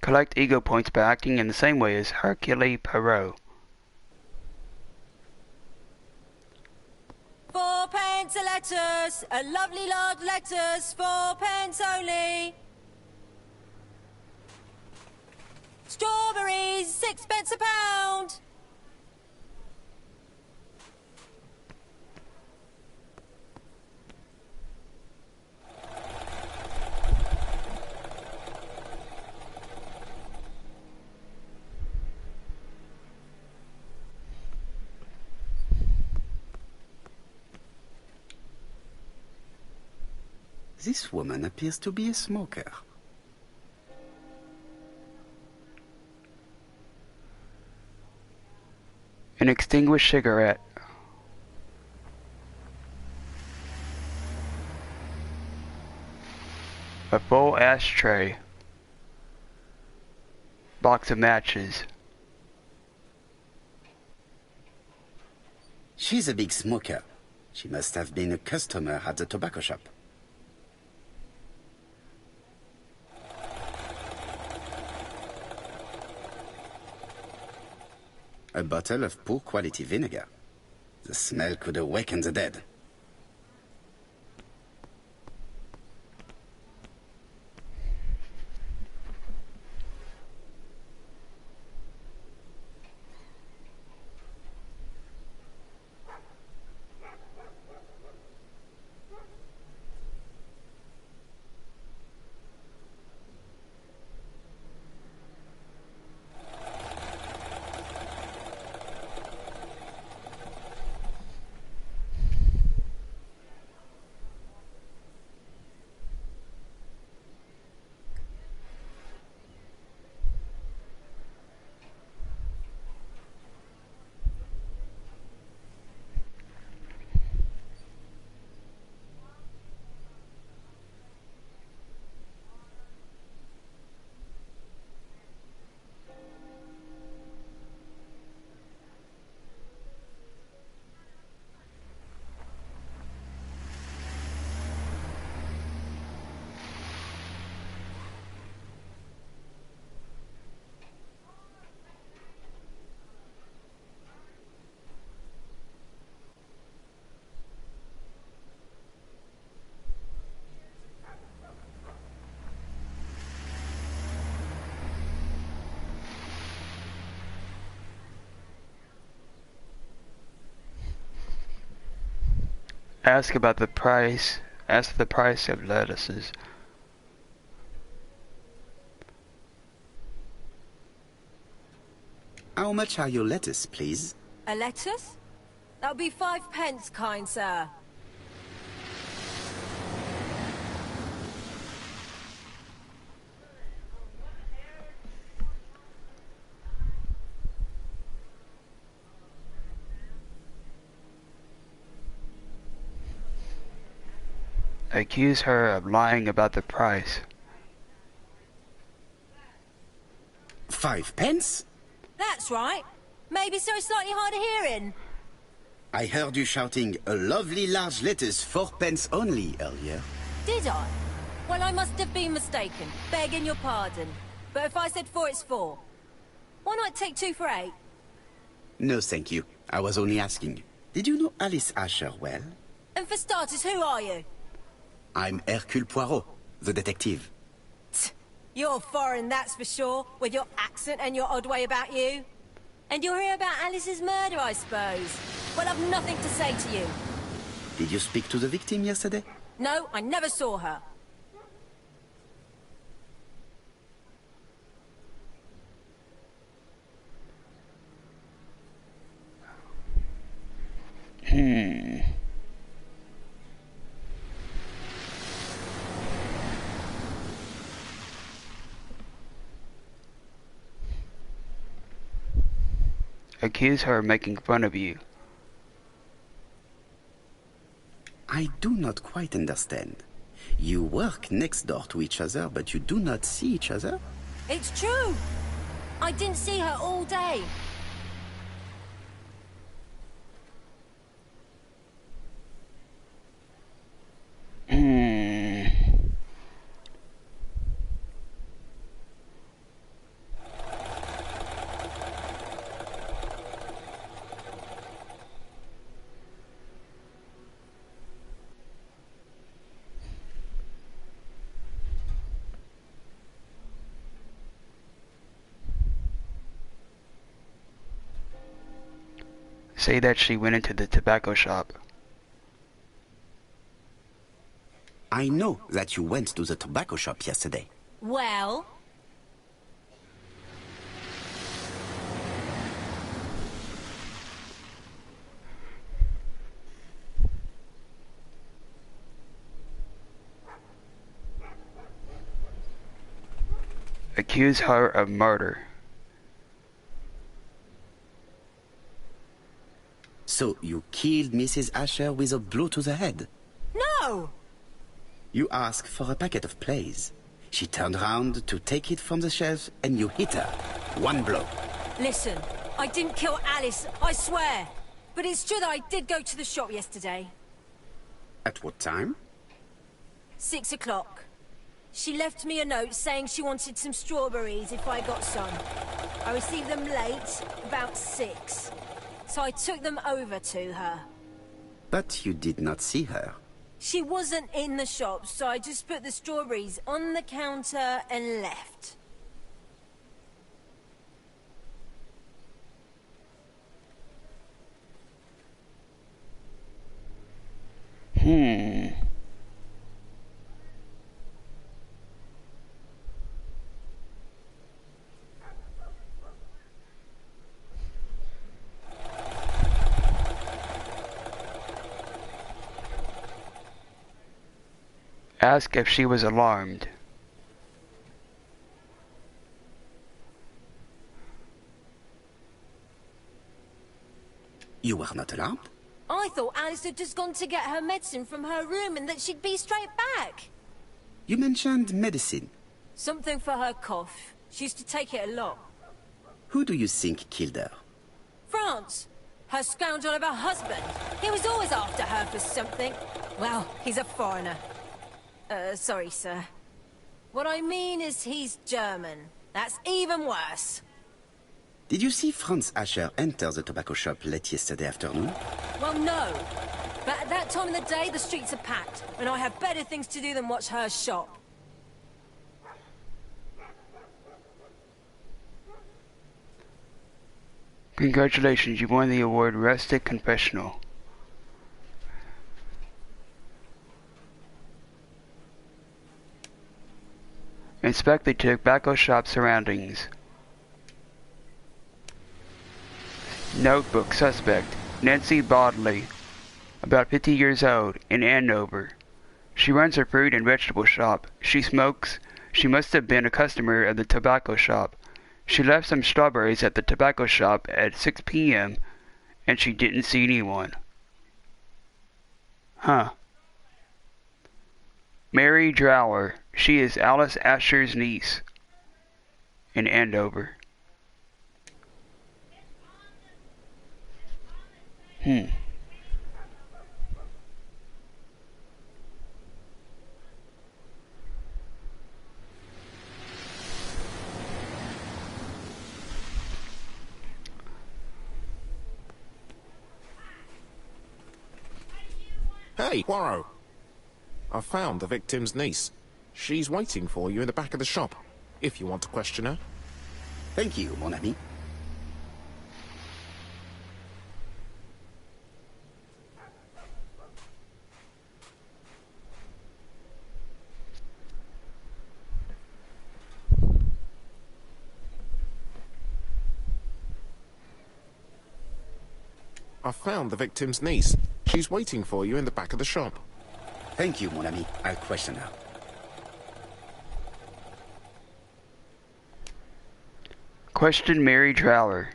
Collect ego points by acting in the same way as Hercule Poirot.
4p a lettuce, a lovely large lettuce, 4p only. Strawberries, 6p a pound.
This woman appears to be a smoker.
An extinguished cigarette. A full ashtray. Box of matches.
She's a big smoker. She must have been a customer at the tobacco shop. A bottle of poor quality vinegar. The smell could awaken the dead.
Ask about the price. Ask the price of lettuces.
How much are your lettuce, please?
A lettuce? That'll be 5p, kind sir.
Accuse her of lying about the price.
5p?
That's right. Maybe so it's slightly hard of hearing.
I heard you shouting, a lovely large lettuce, 4p only, earlier.
Did I? Well, I must have been mistaken. Begging your pardon. But if I said 4, it's 4. Why not take 2 for 8?
No, thank you. I was only asking. Did you know Alice Asher well?
And for starters, who are you?
I'm Hercule Poirot, the detective.
You're foreign, that's for sure, with your accent and your odd way about you. And you're here about Alice's murder, I suppose. Well, I've nothing to say to you.
Did you speak to the victim yesterday?
No, I never saw her.
Accuse her of making fun of you.
I do not quite understand. You work next door to each other, but you do not see each other?
It's true. I didn't see her all day.
say that she went into the tobacco shop.
I know that you went to the tobacco shop yesterday.
Well?
Accuse her of murder.
So you killed Mrs. Asher with a blow to the head?
No!
You asked for a packet of plays. She turned round to take it from the shelf and you hit her. One blow.
Listen, I didn't kill Alice, I swear. But it's true that I did go to the shop yesterday.
At what time?
6 o'clock. She left me a note saying she wanted some strawberries if I got some. I received them late, about 6. So I took them over to her.
But you did not see her.
She wasn't in the shop, so I just put the strawberries on the counter and left.
Ask if she was alarmed.
You were not alarmed?
I thought Alice had just gone to get her medicine from her room and that she'd be straight back.
You mentioned medicine.
Something for her cough. She used to take it a lot.
Who do you think killed her?
France! Her scoundrel of a husband. He was always after her for something. Well, he's a foreigner. Sorry, sir. What I mean is he's German. That's even worse.
Did you see Franz Asher enter the tobacco shop late yesterday afternoon?
Well, no. But at that time of the day, the streets are packed, and I have better things to do than watch her shop.
Congratulations, you won the award Rustic Confessional. Inspect the tobacco shop surroundings. Notebook suspect, Nancy Bodley, about 50 years old, in Andover. She runs a fruit and vegetable shop. She smokes. She must have been a customer of the tobacco shop. She left some strawberries at the tobacco shop at 6 p.m. and she didn't see anyone. Huh. Mary Drower. She is Alice Asher's niece. In Andover.
Hey, Poirot. I found the victim's niece. She's waiting for you in the back of the shop, if you want to question her.
Thank you, mon ami.
I found the victim's niece. She's waiting for you in the back of the shop.
Thank you, mon ami. I'll question her.
Question Mary Drower.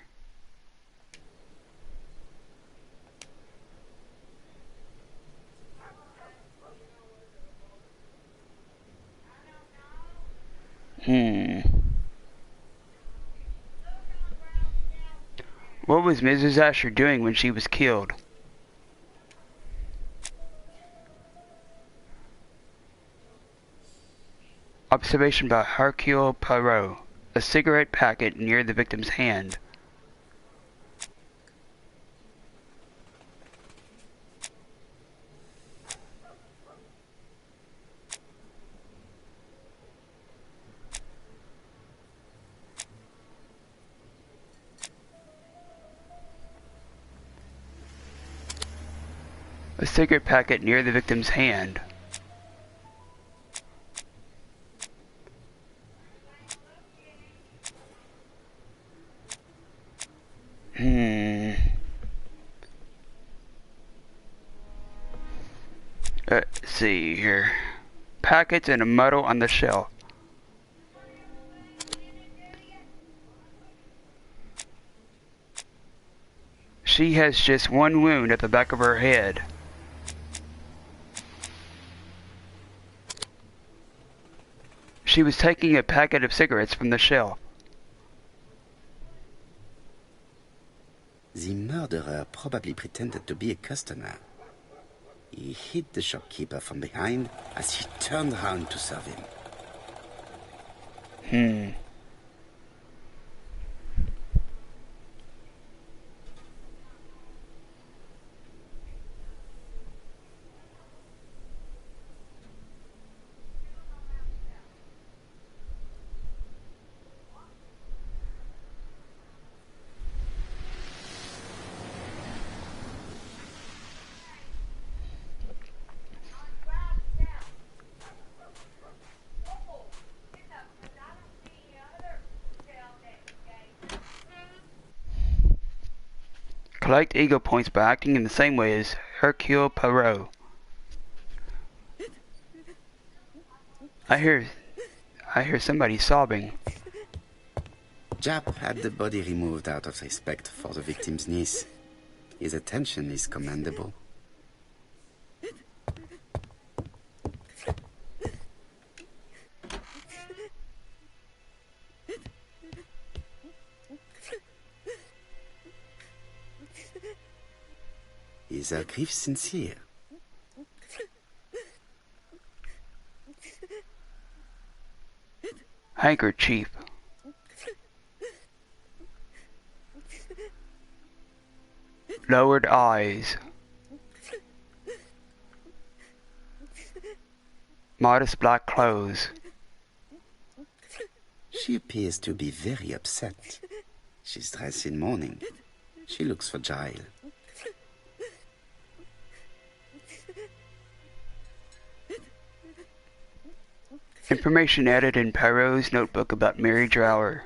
What was Mrs. Asher doing when she was killed? Observation by Hercule Poirot. A cigarette packet near the victim's hand. A cigarette packet near the victim's hand. Let's see here. Packets and a muddle on the shelf. She has just one wound at the back of her head. She was taking a packet of cigarettes from the shelf.
The murderer probably pretended to be a customer. He hit the shopkeeper from behind as he turned around to serve him.
Collect ego points by acting in the same way as Hercule Poirot. I hear somebody sobbing.
Jap had the body removed out of respect for the victim's niece. His attention is commendable. Is her grief sincere?
Handkerchief. Lowered eyes. Modest black clothes.
She appears to be very upset. She's dressed in mourning. She looks fragile.
Information added in Poirot's notebook about Mary Drower.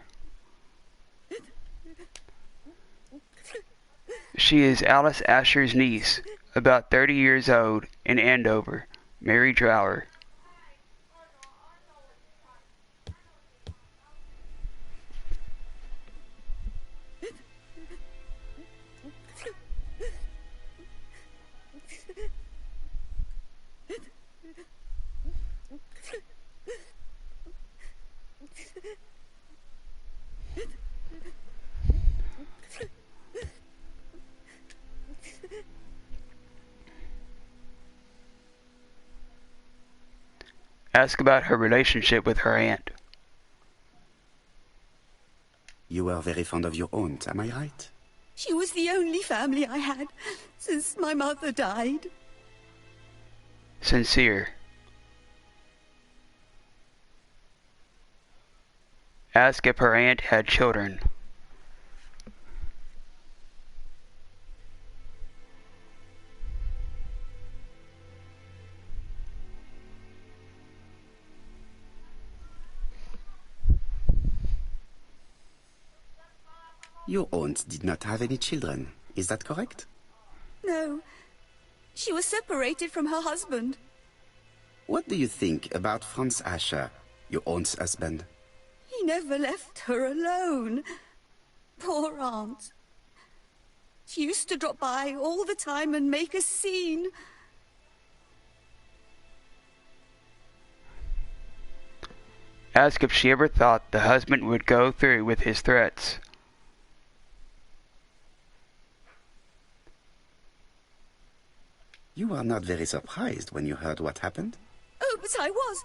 She is Alice Asher's niece, about 30 years old, in Andover. Mary Drower. Ask about her relationship with her aunt.
You were very fond of your aunt, am I right?
She was the only family I had since my mother died.
Sincere. Ask if her aunt had children.
Your aunt did not have any children, is that correct?
No. She was separated from her husband.
What do you think about Franz Asher, your aunt's husband?
He never left her alone. Poor aunt. She used to drop by all the time and make a scene.
Ask if she ever thought the husband would go through with his threats.
You are not very surprised when you heard what happened?
Oh, but I was.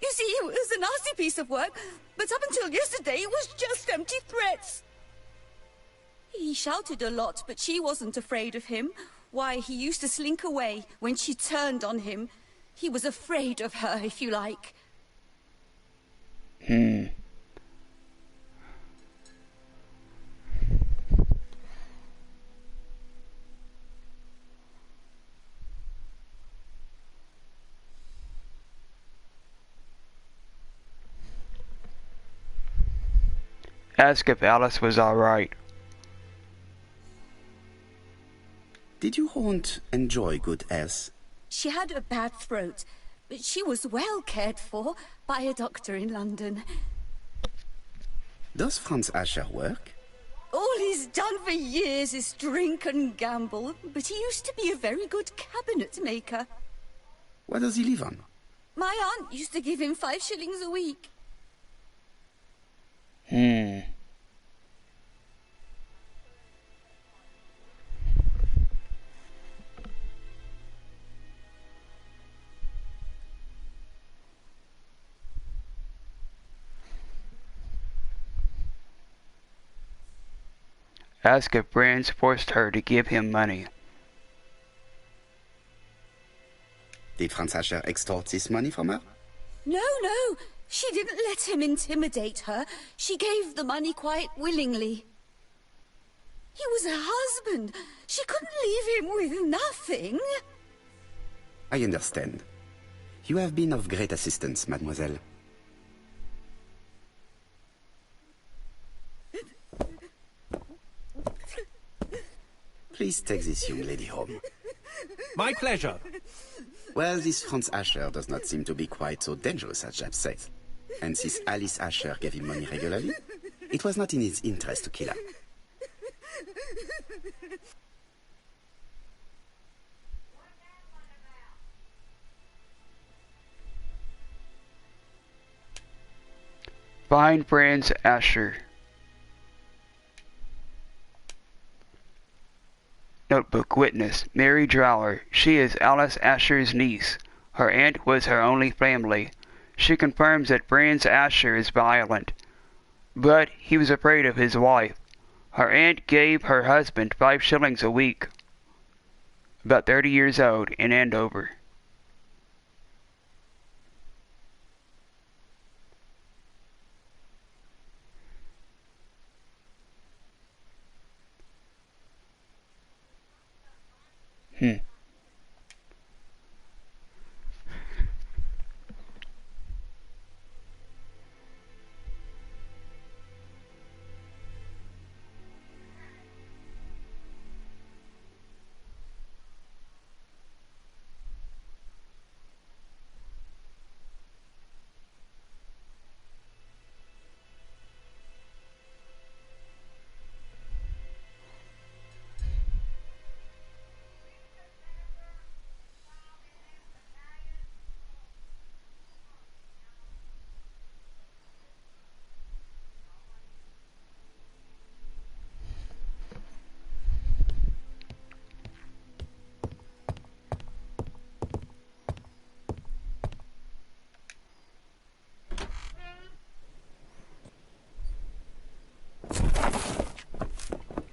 You see, it was a nasty piece of work, but up until yesterday it was just empty threats. He shouted a lot, but she wasn't afraid of him. Why, he used to slink away when she turned on him. He was afraid of her, if you like.
Ask if Alice was alright.
Did your aunt enjoy good health?
She had a bad throat, but she was well cared for by a doctor in London.
Does Franz Asher work?
All he's done for years is drink and gamble, but he used to be a very good cabinet maker.
What does he live on?
My aunt used to give him 5 shillings a week.
Ask if Brands forced her to give him money.
Did Franz Asher extort this money from her?
No, no, she didn't let him intimidate her. She gave the money quite willingly. He was her husband. She couldn't leave him with nothing.
I understand. You have been of great assistance, mademoiselle. Please take this young lady home.
My pleasure.
Well, this Franz Asher does not seem to be quite so dangerous as Jab says. And since Alice Asher gave him money regularly, it was not in his interest to kill her.
Find Franz Asher. Notebook witness, Mary Drower. She is Alice Asher's niece. Her aunt was her only family. She confirms that Franz Asher is violent, but he was afraid of his wife. Her aunt gave her husband 5 shillings a week. About 30 years old, in Andover.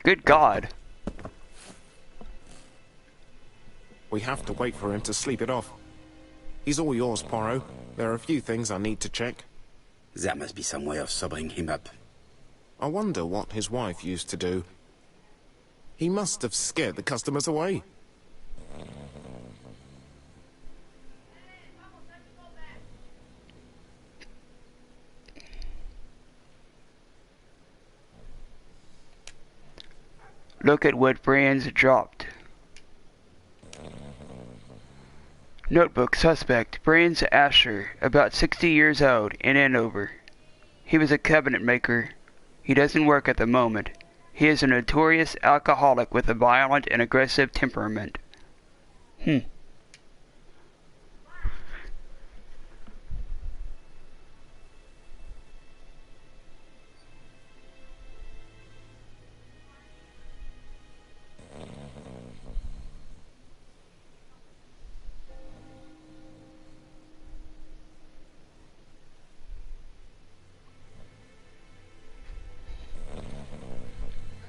Good God.
We have to wait for him to sleep it off. He's all yours, Poirot. There are a few things I need to check.
There must be some way of sobering him up.
I wonder what his wife used to do. He must have scared the customers away.
Look at what Franz dropped. Notebook suspect, Franz Asher, about 60 years old, in Andover. He was a cabinet maker. He doesn't work at the moment. He is a notorious alcoholic with a violent and aggressive temperament.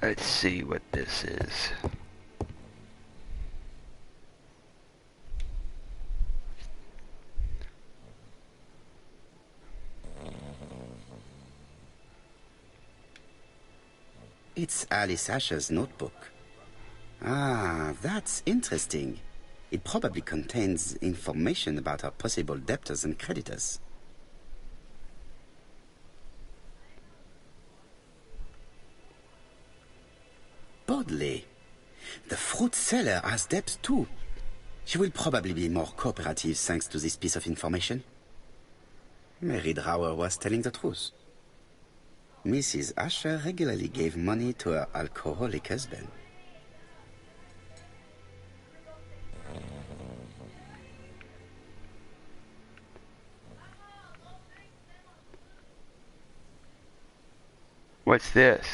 Let's see what this is.
It's Alice Asher's notebook. Ah, that's interesting. It probably contains information about her possible debtors and creditors. Totally. The fruit seller has debts too. She will probably be more cooperative thanks to this piece of information. Mary Drower was telling the truth. Mrs. Asher regularly gave money to her alcoholic husband.
What's this?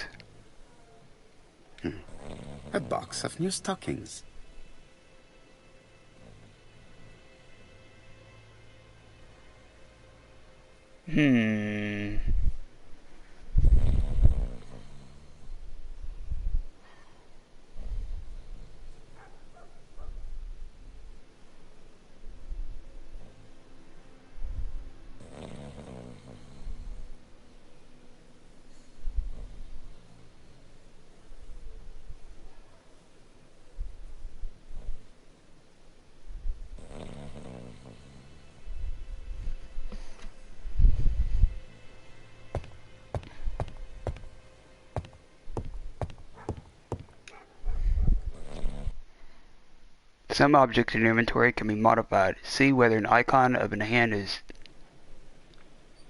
A box of new stockings.
Some objects in inventory can be modified. See whether an icon of a hand is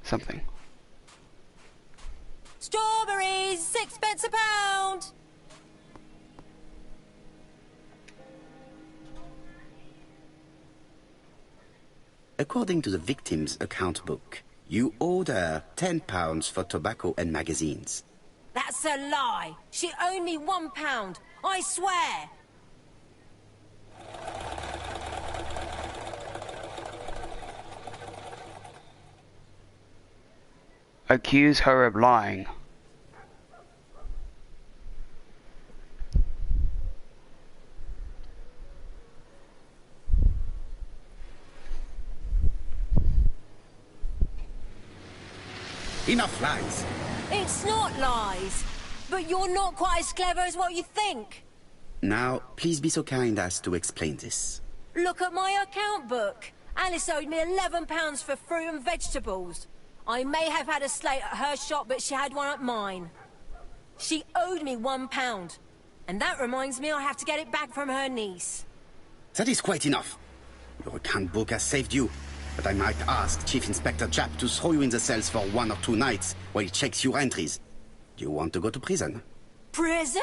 something.
Strawberries, 6 pence a pound.
According to the victim's account book, you owed her £10 for tobacco and magazines.
That's a lie. She owed me £1. I swear.
Accuse her of lying.
Enough lies.
It's not lies. But you're not quite as clever as what you think.
Now, please be so kind as to explain this.
Look at my account book. Alice owed me £11 for fruit and vegetables. I may have had a slate at her shop, but she had one at mine. She owed me £1. And that reminds me I have to get it back from her niece.
That is quite enough. Your account book has saved you, but I might ask Chief Inspector Japp to throw you in the cells for 1 or 2 nights while he checks your entries. Do you want to go to prison?
Prison?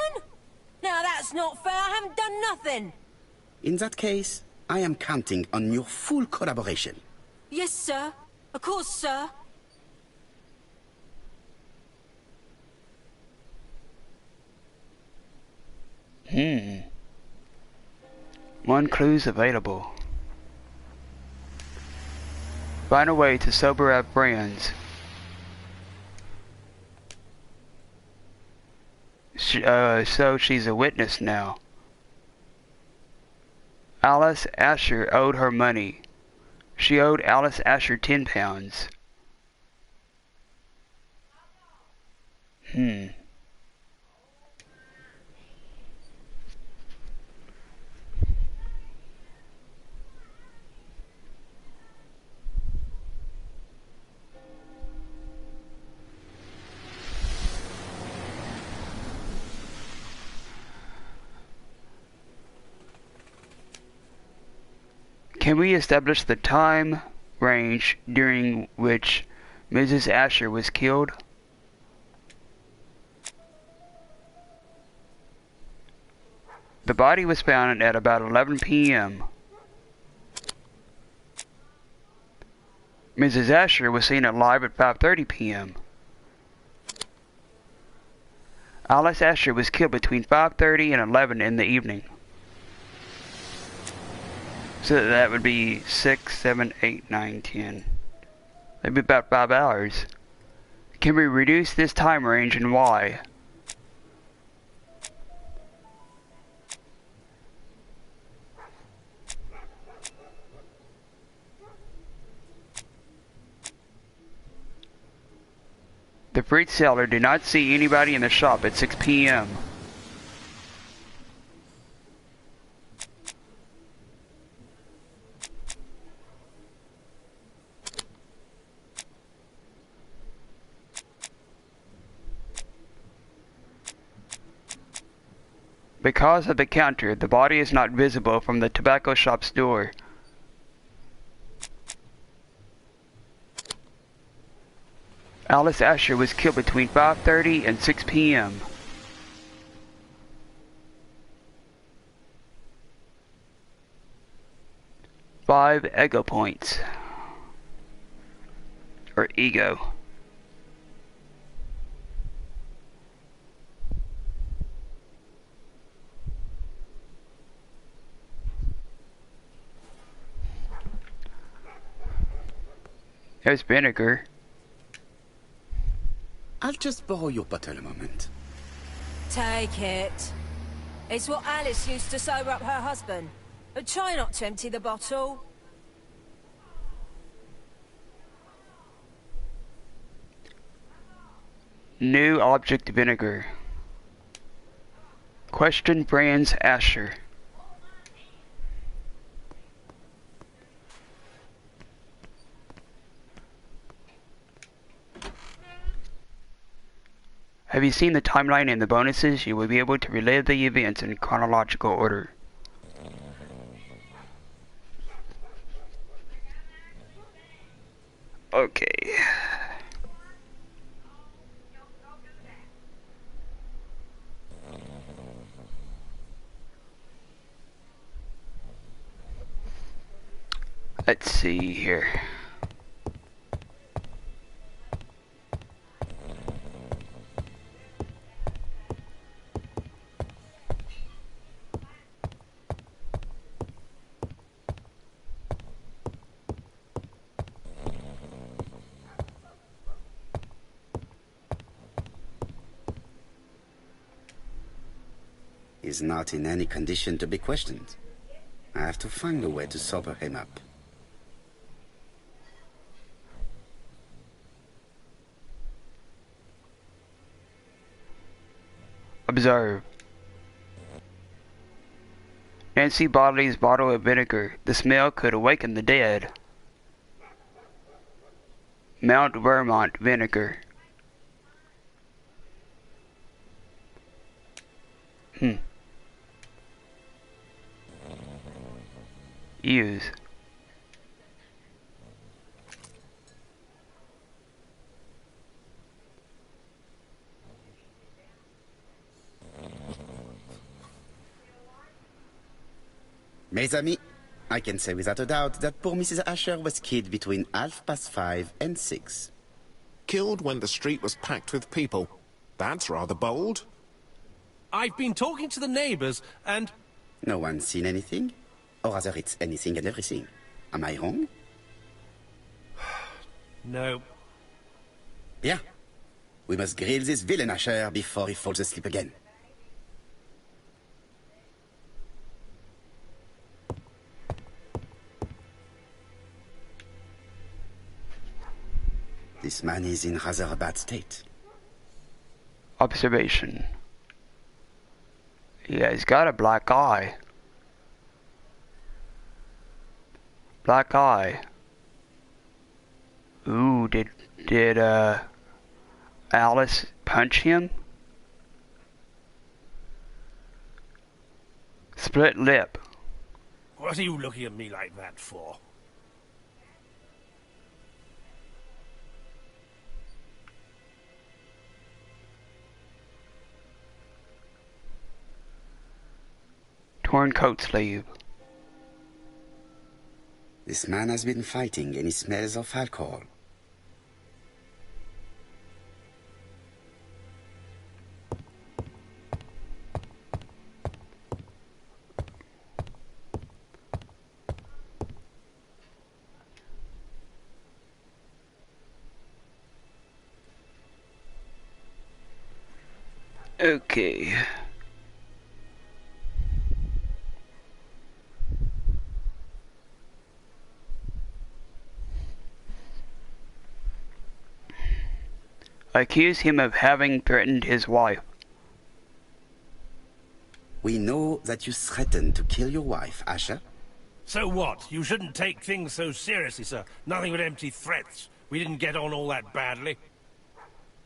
Now that's not fair. I haven't done nothing.
In that case, I am counting on your full collaboration.
Yes, sir. Of course, sir.
One clue's available. Find a way to sober up friends. So she's a witness now. Alice Asher owed her money. She owed Alice Asher £10. Can we establish the time range during which Mrs. Asher was killed? The body was found at about 11 p.m. Mrs. Asher was seen alive at 5:30 p.m. Alice Asher was killed between 5:30 and 11 in the evening. So that would be 6, 7, 8, 9, 10. That'd be about 5 hours. Can we reduce this time range and why? The fruit seller did not see anybody in the shop at 6 p.m. Because of the counter, the body is not visible from the tobacco shop's door. Alice Asher was killed between 5:30 and 6 p.m. Five ego points. Or ego. There's vinegar.
I'll just borrow your bottle a moment.
Take it. It's what Alice used to sober up her husband. But try not to empty the bottle.
New object vinegar. Question brands Asher. Have you seen the timeline and the bonuses? You will be able to relive the events in chronological order. Okay. Let's see here.
He's not in any condition to be questioned. I have to find a way to sober him up.
Observe. Nancy Bodley's bottle of vinegar. The smell could awaken the dead. Mount Vermont vinegar. Use.
Mes amis, I can say without a doubt that poor Mrs. Asher was killed between 5:30 and 6.
Killed when the street was packed with people. That's rather bold.
I've been talking to the neighbors, and...
No one's seen anything? Or rather, it's anything and everything. Am I wrong?
No.
Yeah. We must grill this villain Asher before he falls asleep again. This man is in rather a bad state.
Observation. Yeah, he's got a black eye. Black eye. Ooh, did Alice punch him? Split lip.
What are you looking at me like that for?
Torn coat sleeve.
This man has been fighting and he smells of alcohol.
Okay. Accuse him of having threatened his wife.
We know that you threatened to kill your wife, Asher.
So what? You shouldn't take things so seriously, sir. Nothing but empty threats. We didn't get on all that badly.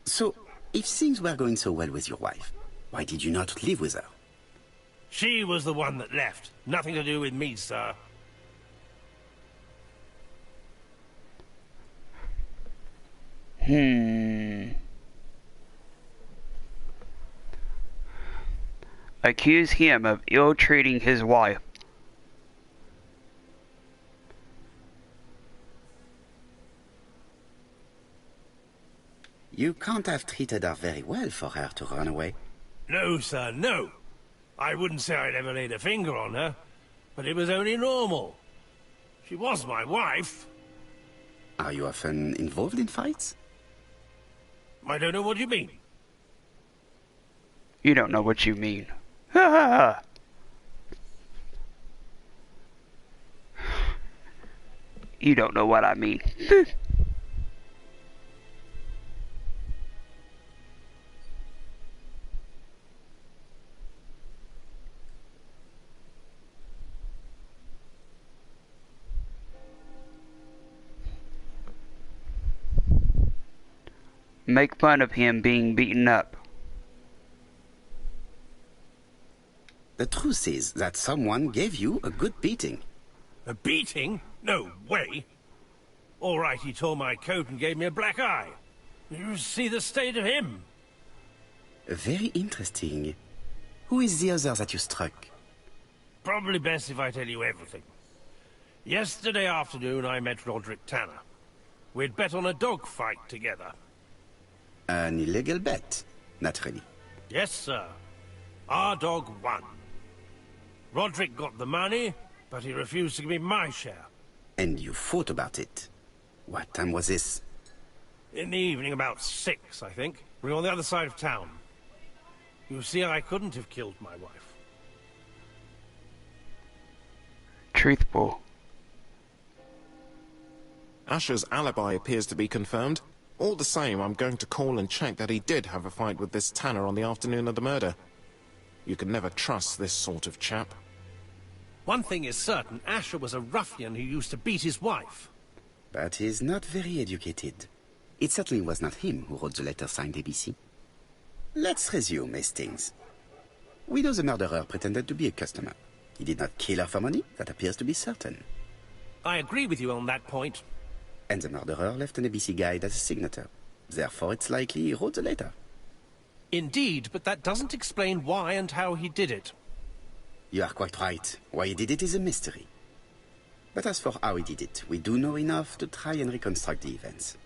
So, if things were going so well with your wife, why did you not live with her?
She was the one that left. Nothing to do with me, sir.
Accuse him of ill-treating his wife.
You can't have treated her very well for her to run away.
No, sir, no. I wouldn't say I'd ever laid a finger on her, but it was only normal. She was my wife.
Are you often involved in fights?
I don't know what you mean.
You don't know what you mean. Ha ha ha. You don't know what I mean. Make fun of him being beaten up.
The truth is that someone gave you a good beating.
A beating? No way. All right, he tore my coat and gave me a black eye. You see the state of him.
Very interesting. Who is the other that you struck?
Probably best if I tell you everything. Yesterday afternoon I met Roderick Tanner. We'd bet on a dog fight together.
An illegal bet, naturally.
Yes, sir. Our dog won. Roderick got the money, but he refused to give me my share.
And you fought about it. What time was this?
In the evening, about 6, I think. We were on the other side of town. You see, I couldn't have killed my wife.
Truthful.
Asher's alibi appears to be confirmed. All the same, I'm going to call and check that he did have a fight with this Tanner on the afternoon of the murder. You can never trust this sort of chap.
One thing is certain, Asher was a ruffian who used to beat his wife.
But he's not very educated. It certainly was not him who wrote the letter signed ABC. Let's resume, Hastings. We know the murderer pretended to be a customer. He did not kill her for money, that appears to be certain.
I agree with you on that point.
And the murderer left an ABC guide as a signature. Therefore, it's likely he wrote the letter.
Indeed, but that doesn't explain why and how he did it.
You are quite right. Why he did it is a mystery. But as for how he did it, we do know enough to try and reconstruct the events.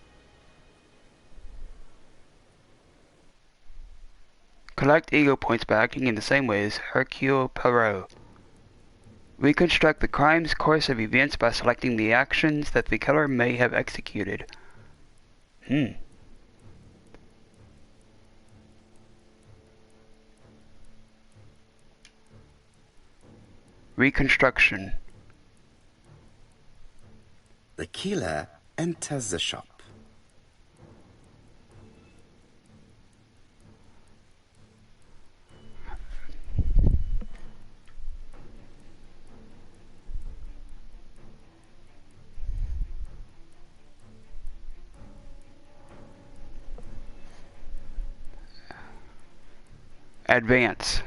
Collect ego points by acting in the same way as Hercule Poirot. Reconstruct the crime's course of events by selecting the actions that the killer may have executed. Reconstruction.
The killer enters the shop.
Advance.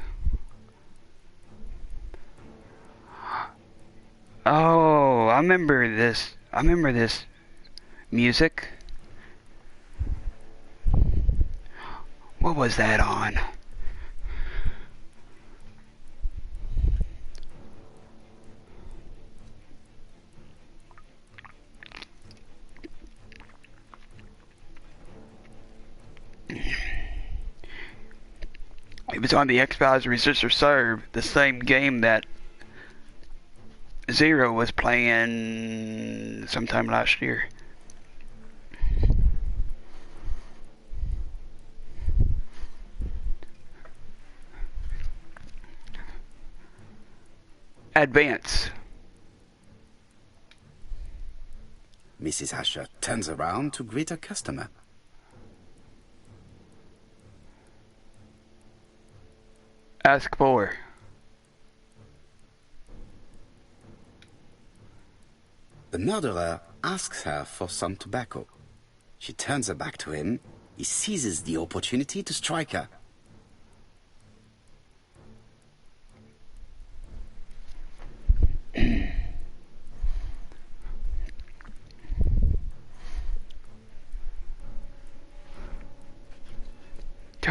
Oh, I remember this. I remember this music. What was that on? It was on the X-Files Resist or Serve, the same game that Zero was playing sometime last year. Advance.
Mrs. Asher turns around to greet her customer.
Ask for.
The murderer asks her for some tobacco. She turns her back to him. He seizes the opportunity to strike her.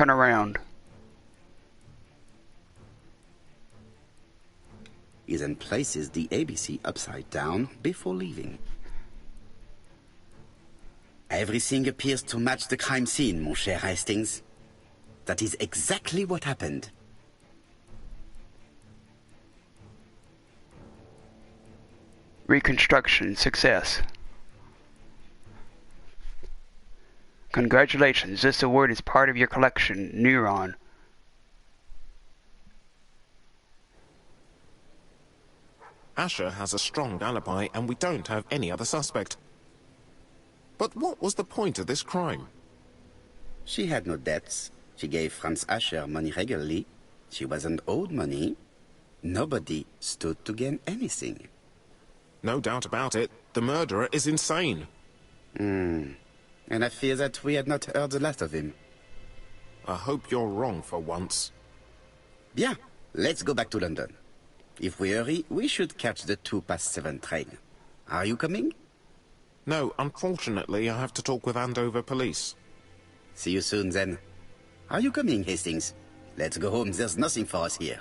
turn around.
He then places the ABC upside down before leaving. Everything appears to match the crime scene, mon cher Hastings. That is exactly what happened.
Reconstruction success. Congratulations, this award is part of your collection, Neuron.
Asher has a strong alibi and we don't have any other suspect. But what was the point of this crime?
She had no debts. She gave Franz Asher money regularly. She wasn't owed money. Nobody stood to gain anything.
No doubt about it, the murderer is insane.
And I fear that we had not heard the last of him.
I hope you're wrong for once.
Bien, let's go back to London. If we hurry, we should catch the 7:02 train. Are you coming?
No, unfortunately, I have to talk with Andover police.
See you soon, then. Are you coming, Hastings? Let's go home. There's nothing for us here.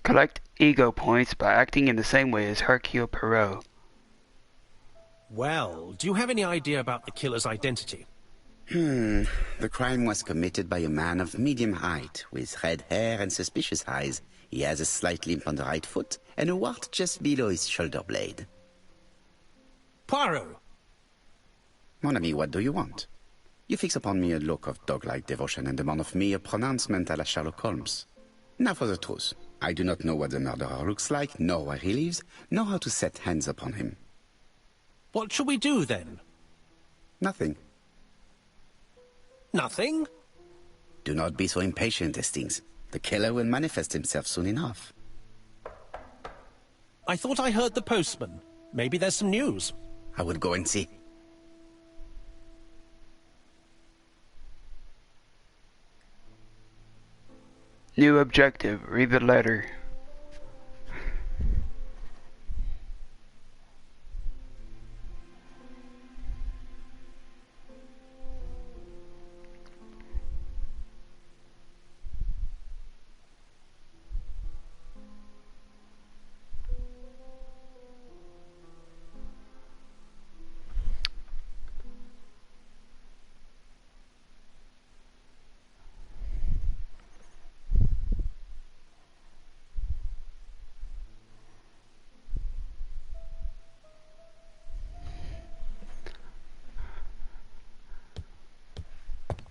Collect ego points by acting in the same way as Hercule Poirot.
Well, do you have any idea about the killer's identity?
The crime was committed by a man of medium height, with red hair and suspicious eyes. He has a slight limp on the right foot, and a wart just below his shoulder blade.
Poirot!
Mon ami, what do you want? You fix upon me a look of dog-like devotion and demand of me a pronouncement à la Sherlock Holmes. Now for the truth. I do not know what the murderer looks like, nor where he lives, nor how to set hands upon him.
What shall we do, then?
Nothing.
Nothing?
Do not be so impatient, Hastings. The killer will manifest himself soon enough.
I thought I heard the postman. Maybe there's some news.
I will go and see.
New objective. Read the letter.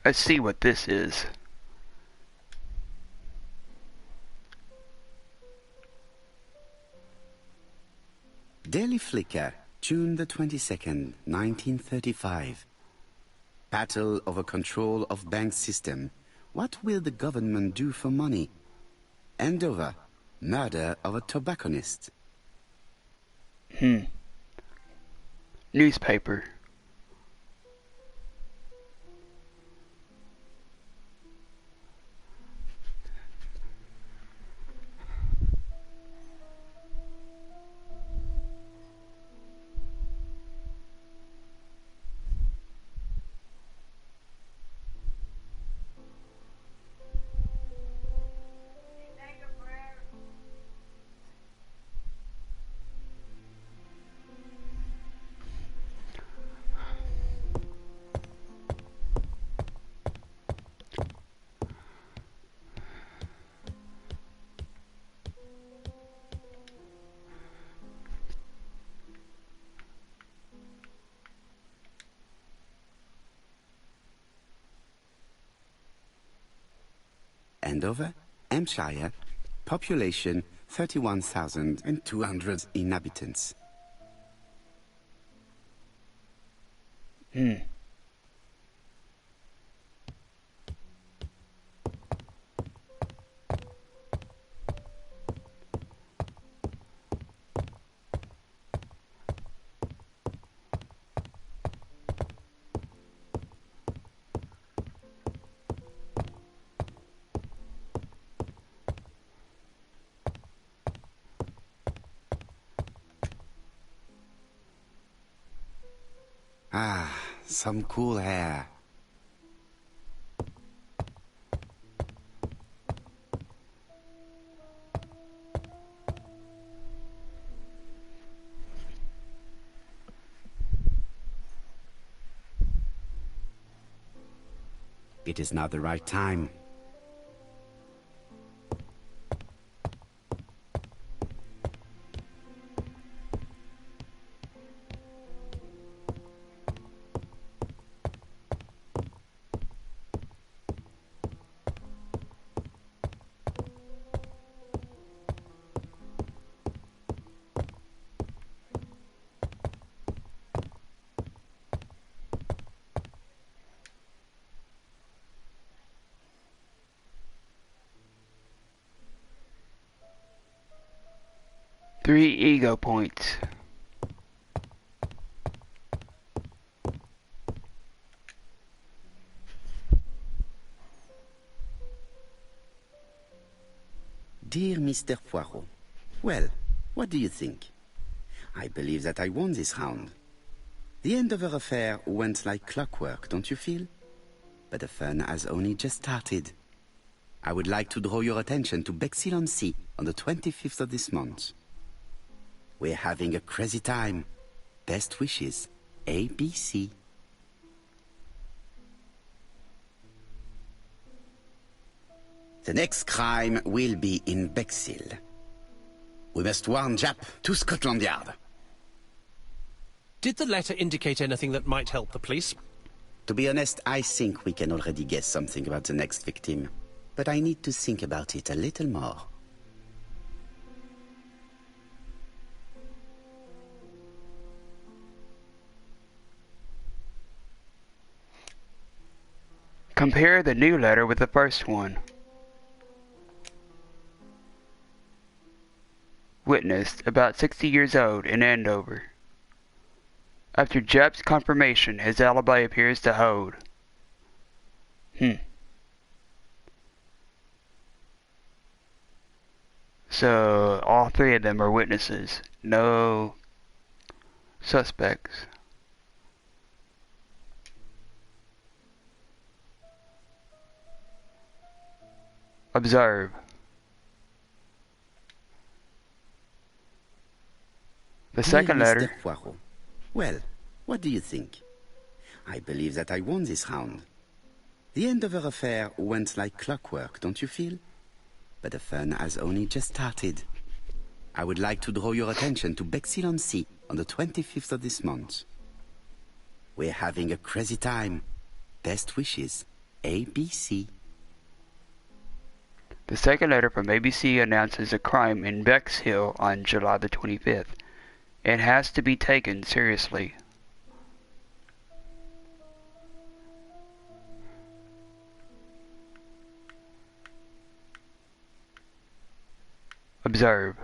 Let's see what this is.
Daily Flicker, June the 22nd, 1935. Battle over control of bank system. What will the government do for money? Andover, murder of a tobacconist.
Newspaper.
Andover, Hampshire, population 31,200 inhabitants. Ah, some cool air. It is now the right time.
Three ego points.
Dear Mr. Poirot, well, what do you think? I believe that I won this round. The end of our affair went like clockwork, don't you feel? But the fun has only just started. I would like to draw your attention to Bexhill-on-Sea on the 25th of this month. We're having a crazy time. Best wishes, ABC. The next crime will be in Bexhill. We must warn Jap to Scotland Yard.
Did the letter indicate anything that might help the police?
To be honest, I think we can already guess something about the next victim. But I need to think about it a little more.
Compare the new letter with the first one. Witnessed, about 60 years old, in Andover. After Jep's confirmation, his alibi appears to hold. So, all three of them are witnesses. No suspects. Observe. The second
Dear
letter.
Mr. Poirot, well, what do you think? I believe that I won this round. The end of our affair went like clockwork, don't you feel? But the fun has only just started. I would like to draw your attention to Bexhill-on-Sea on the 25th of this month. We're having a crazy time. Best wishes, ABC.
The second letter from ABC announces a crime in Bexhill on July the 25th. It has to be taken seriously. Observe.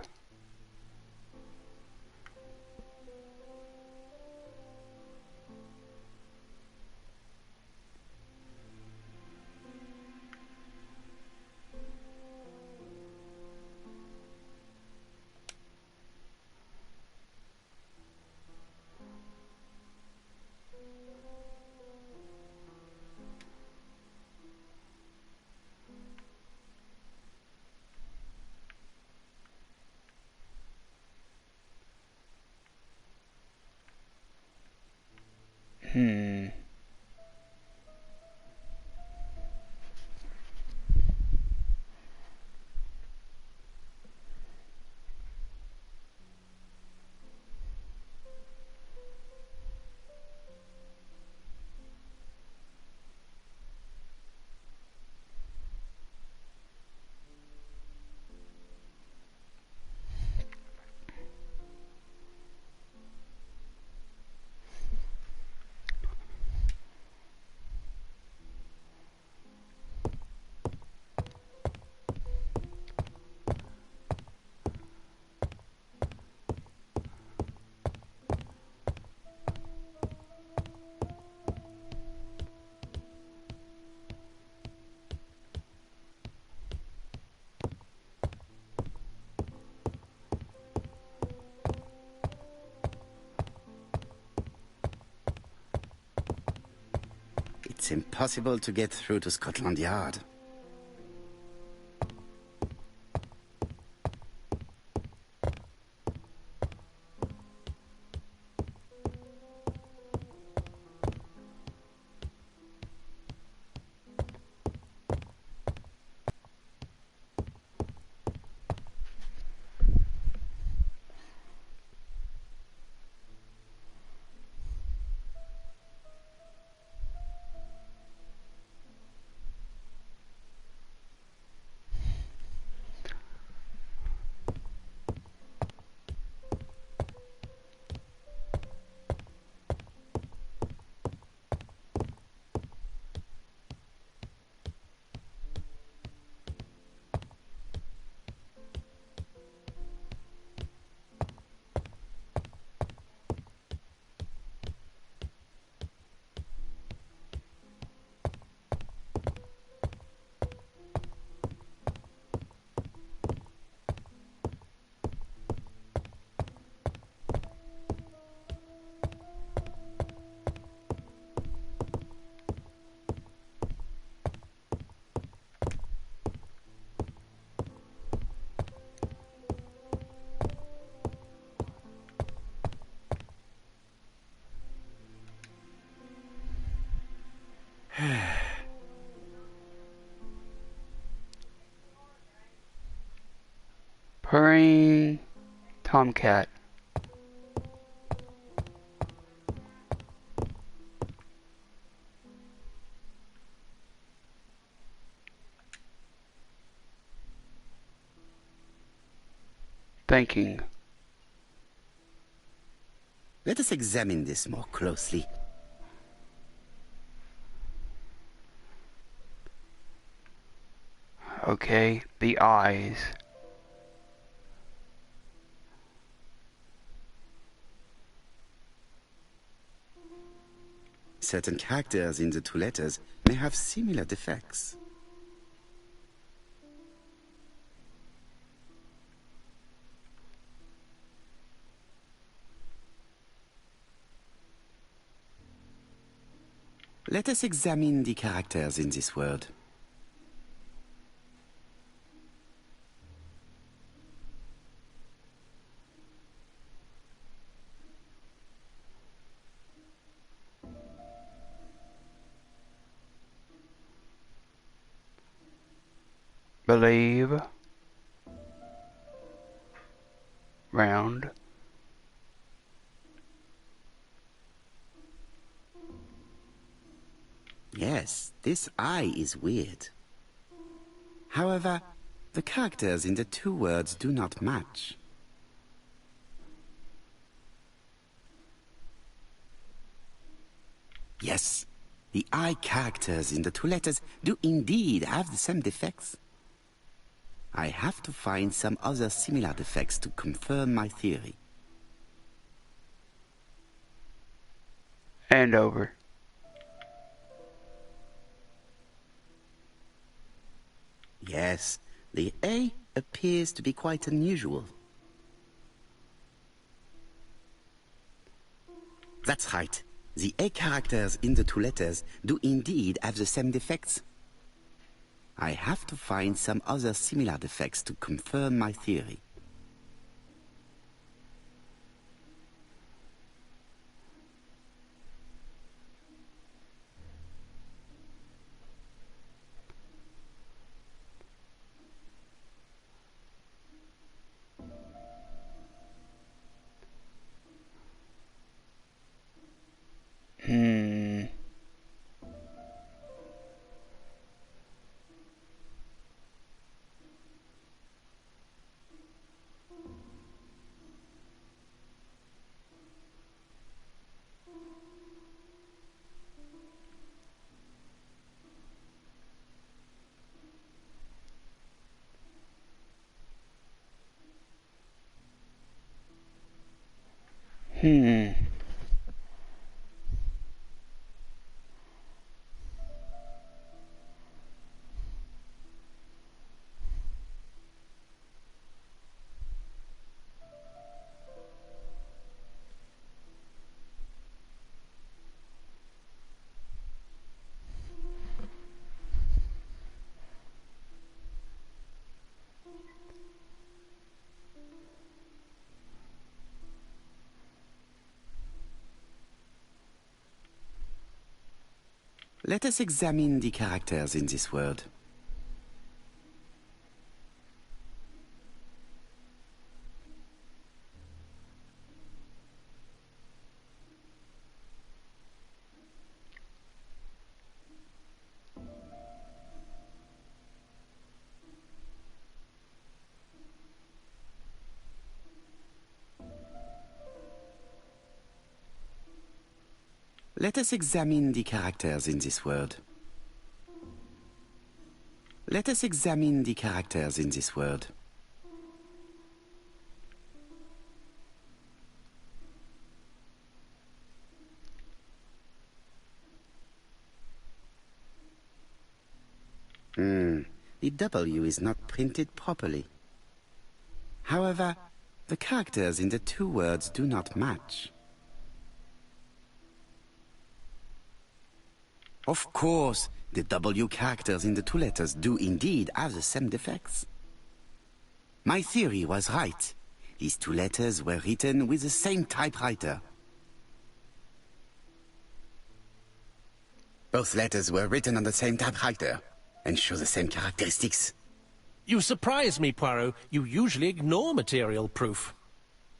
It's impossible to get through to Scotland Yard.
Purring tomcat. Thinking.
Let us examine this more closely.
Okay, the eyes.
Certain characters in the two letters may have similar defects. Let us examine the characters in this word.
Believe. Round.
Yes, this I is weird. However, the characters in the two words do not match. Yes, the I characters in the two letters do indeed have the same defects. I have to find some other similar defects to confirm my theory.
And over.
Yes, the A appears to be quite unusual. That's right. The A characters in the two letters do indeed have the same defects. I have to find some other similar defects to confirm my theory. Let us examine the characters in this word. Let us examine the characters in this word. Let us examine the characters in this word. The W is not printed properly. However, the characters in the two words do not match. Of course, the W characters in the two letters do indeed have the same defects. My theory was right. These two letters were written with the same typewriter. Both letters were written on the same typewriter and show the same characteristics.
You surprise me, Poirot. You usually ignore material proof.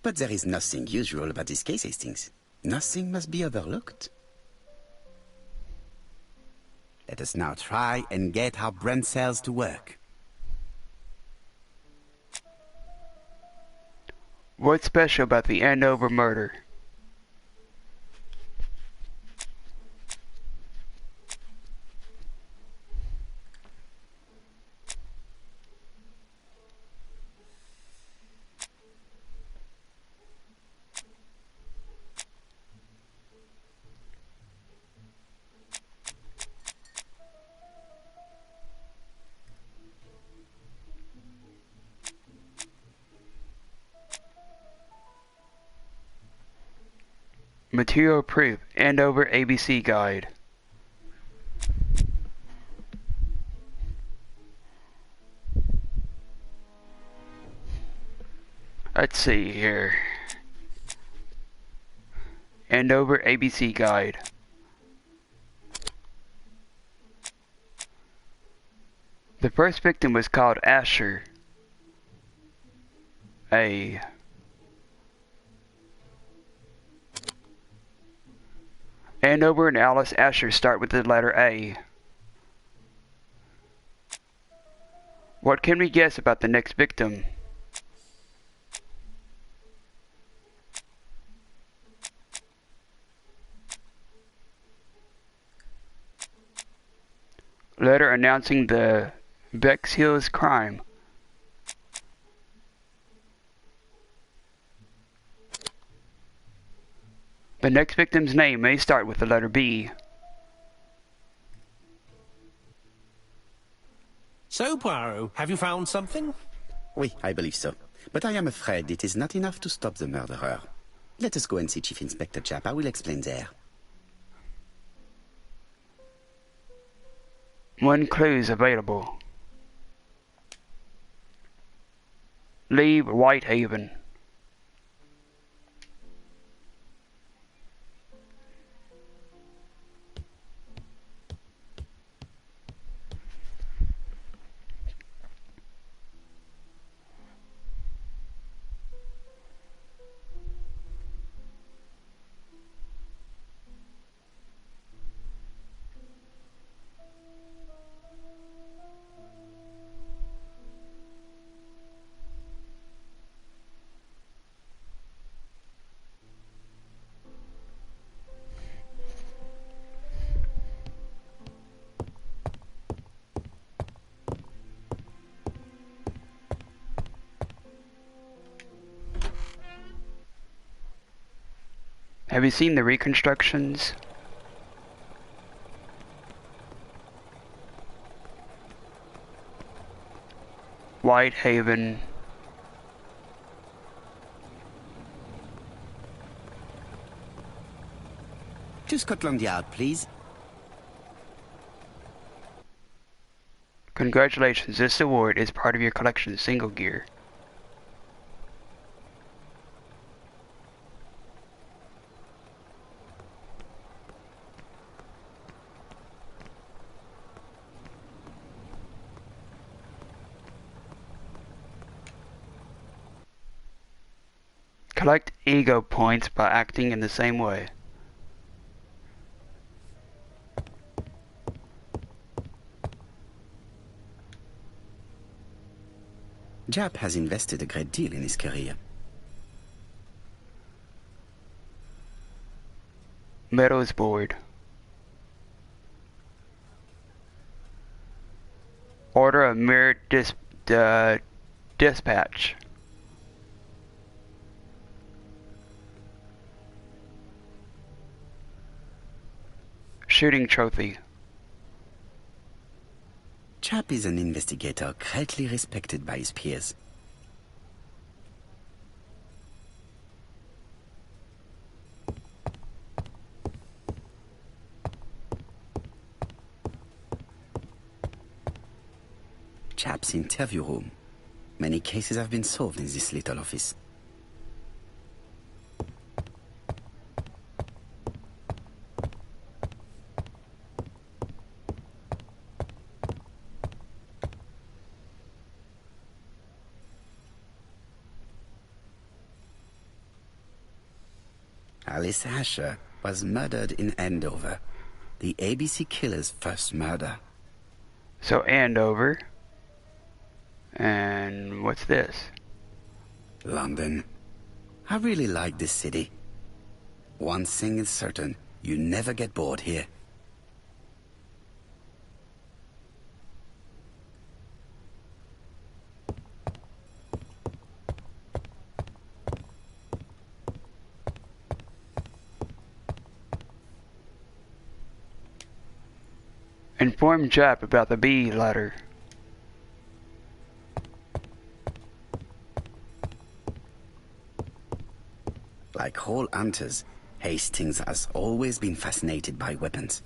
But there is nothing usual about this case, Hastings. Nothing must be overlooked. Let us now try and get our brain cells to work.
What's special about the Andover murder? Material proof, Andover ABC Guide. Let's see here. Andover ABC Guide. The first victim was called Asher. Andover and Alice Asher start with the letter A. What can we guess about the next victim? Letter announcing the Bexhill's crime. The next victim's name may start with the letter B.
So, Poirot, have you found something?
Oui, I believe so. But I am afraid it is not enough to stop the murderer. Let us go and see Chief Inspector Japp. I will explain there.
One clues available. Leave Whitehaven. Have you seen the reconstructions? Whitehaven.
To Scotland Yard, please.
Congratulations, this award is part of your collection's single gear. Collect ego points by acting in the same way.
Japp has invested a great deal in his career.
Meadows board. Order a mirror dispatch. Shooting trophy.
Japp is an investigator greatly respected by his peers. Japp's interview room. Many cases have been solved in this little office. Alice Asher was murdered in Andover. The ABC killer's first murder.
So Andover. And what's this?
London. I really like this city. One thing is certain, you never get bored here.
Inform Jap about the B letter.
Like all hunters, Hastings has always been fascinated by weapons.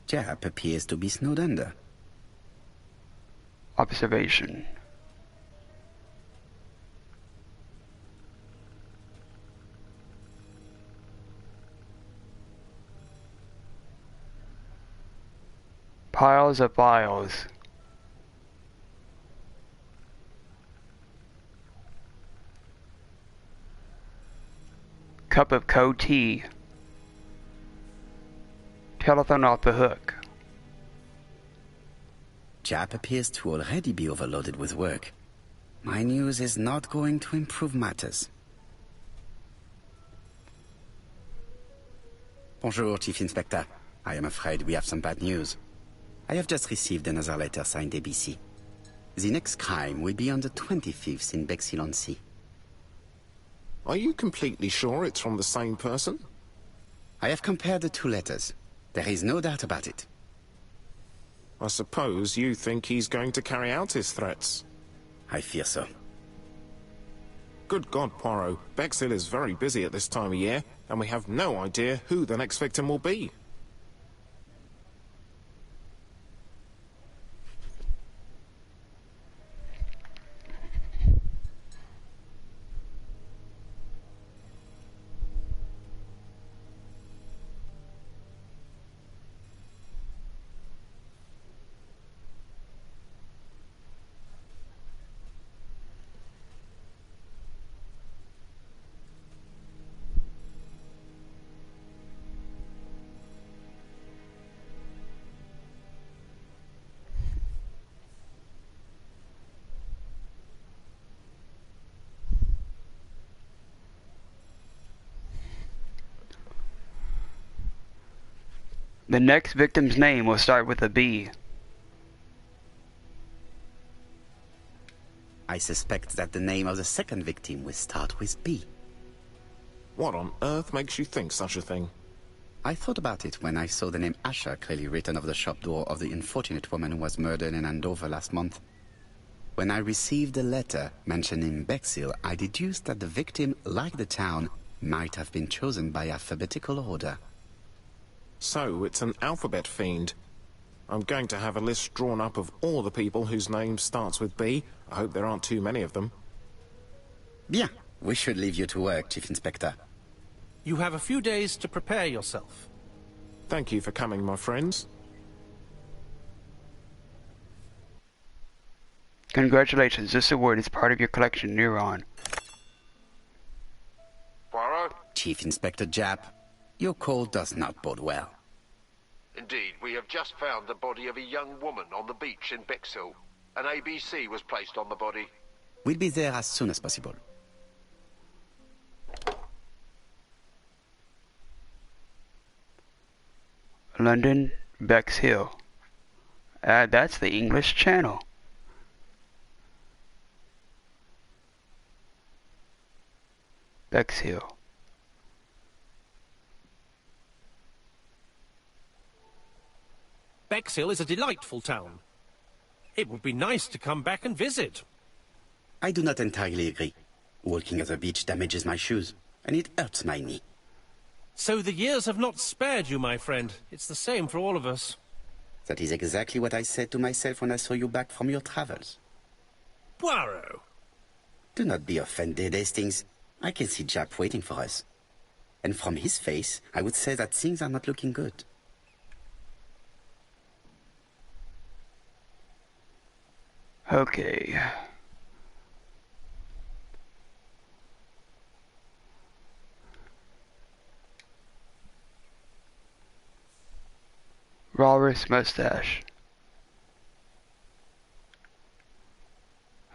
Jap appears to be snowed under.
Observation. Piles of files. Cup of cold tea. Telephone off the hook.
Jap appears to already be overloaded with work. My news is not going to improve matters. Bonjour, Chief Inspector. I am afraid we have some bad news. I have just received another letter signed ABC. The next crime will be on the 25th in Bexhill-on-Sea.
Are you completely sure it's from the same person?
I have compared the two letters. There is no doubt about it.
I suppose you think he's going to carry out his threats.
I fear so.
Good God, Poirot. Bexhill is very busy at this time of year, and we have no idea who the next victim will be.
The next victim's name will start with a B.
I suspect that the name of the second victim will start with B.
What on earth makes you think such a thing?
I thought about it when I saw the name Asher clearly written over the shop door of the unfortunate woman who was murdered in Andover last month. When I received a letter mentioning Bexhill, I deduced that the victim, like the town, might have been chosen by alphabetical order.
So, it's an alphabet fiend. I'm going to have a list drawn up of all the people whose name starts with B. I hope there aren't too many of them.
Bien. We should leave you to work, Chief Inspector.
You have a few days to prepare yourself.
Thank you for coming, my friends.
Congratulations, this award is part of your collection. You're on.
Poirot?
Chief Inspector Jap, your call does not bode well.
Indeed, we have just found the body of a young woman on the beach in Bexhill. An ABC was placed on the body.
We'll be there as soon as possible.
London, Bexhill. That's the English Channel. Bexhill.
Bexhill is a delightful town. It would be nice to come back and visit.
I do not entirely agree. Walking at the beach damages my shoes, and it hurts my knee.
So the years have not spared you, my friend. It's the same for all of us.
That is exactly what I said to myself when I saw you back from your travels.
Poirot!
Do not be offended, Hastings. I can see Jap waiting for us. And from his face, I would say that things are not looking good.
Okay. Walrus mustache.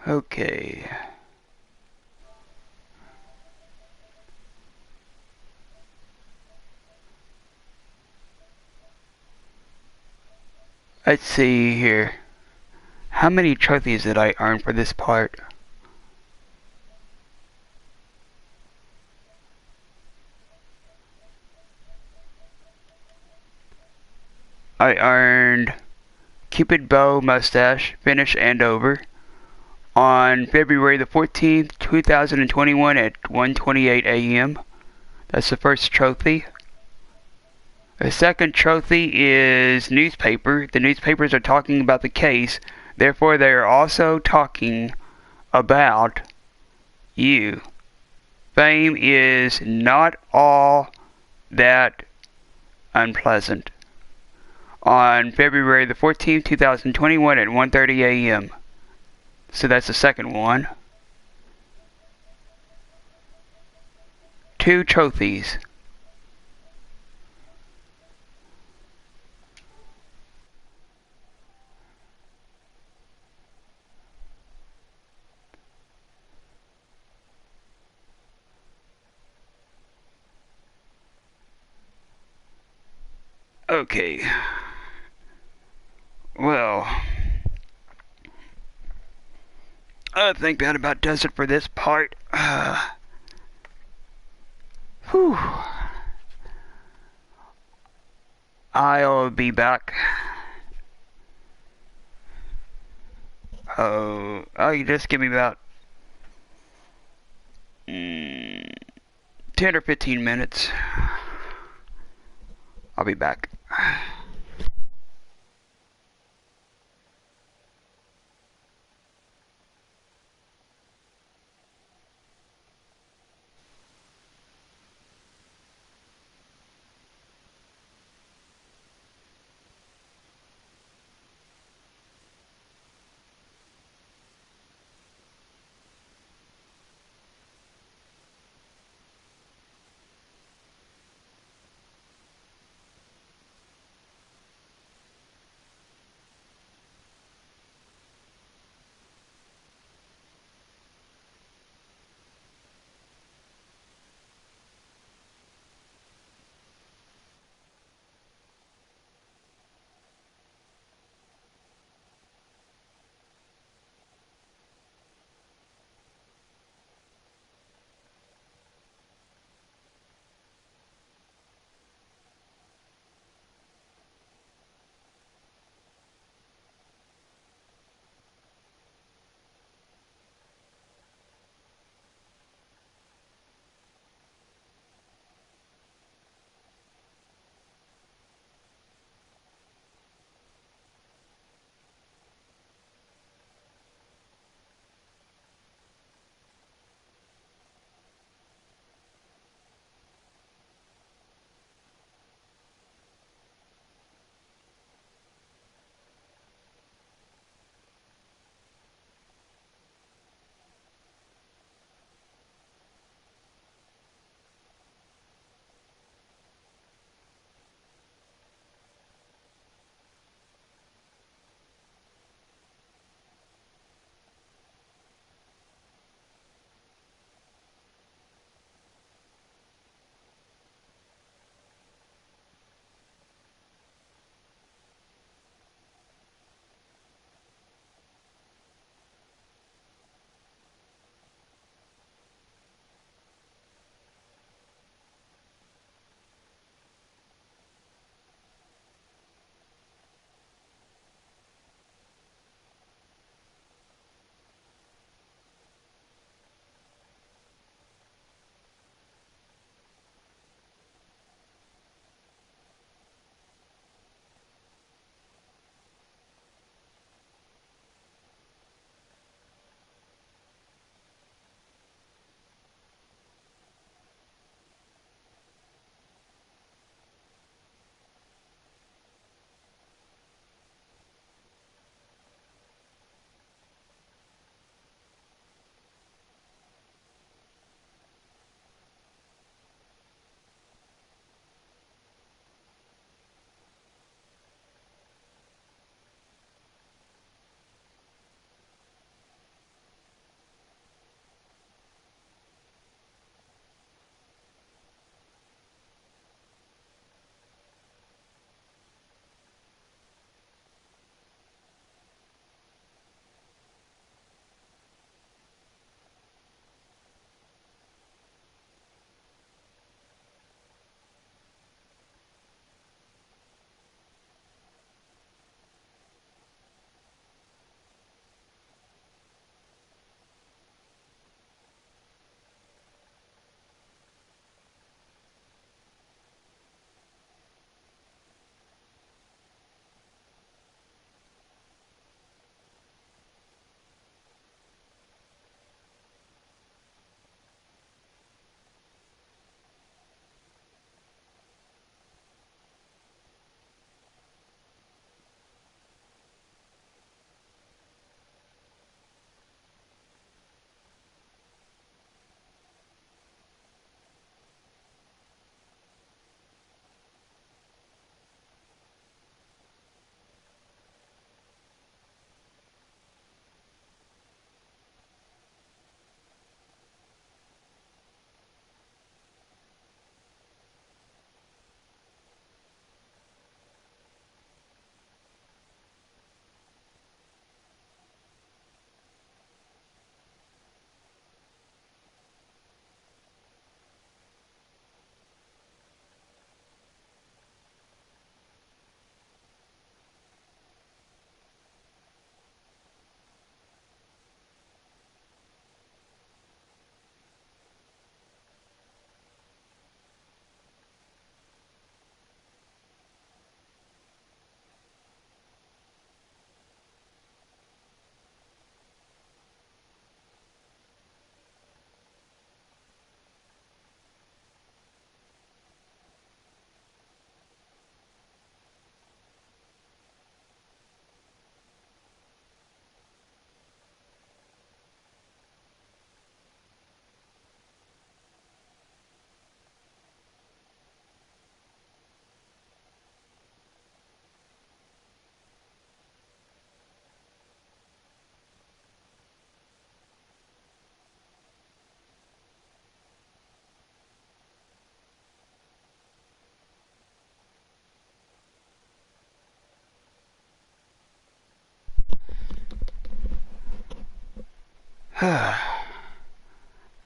Okay. Let's see here. How many trophies did I earn for this part? I earned Cupid Bow Mustache, Finish and Over on February the 14th, 2021 at 1:28 a.m. That's the first trophy. The second trophy is newspaper. The newspapers are talking about the case, therefore they are also talking about you. Fame is not all that unpleasant. On February the 14th, 2021 at 1:30 a.m. So that's the second one. 2 trophies. Okay. Well, I think that about does it for this part. Whew. I'll be back. You just give me about 10 or 15 minutes. I'll be back.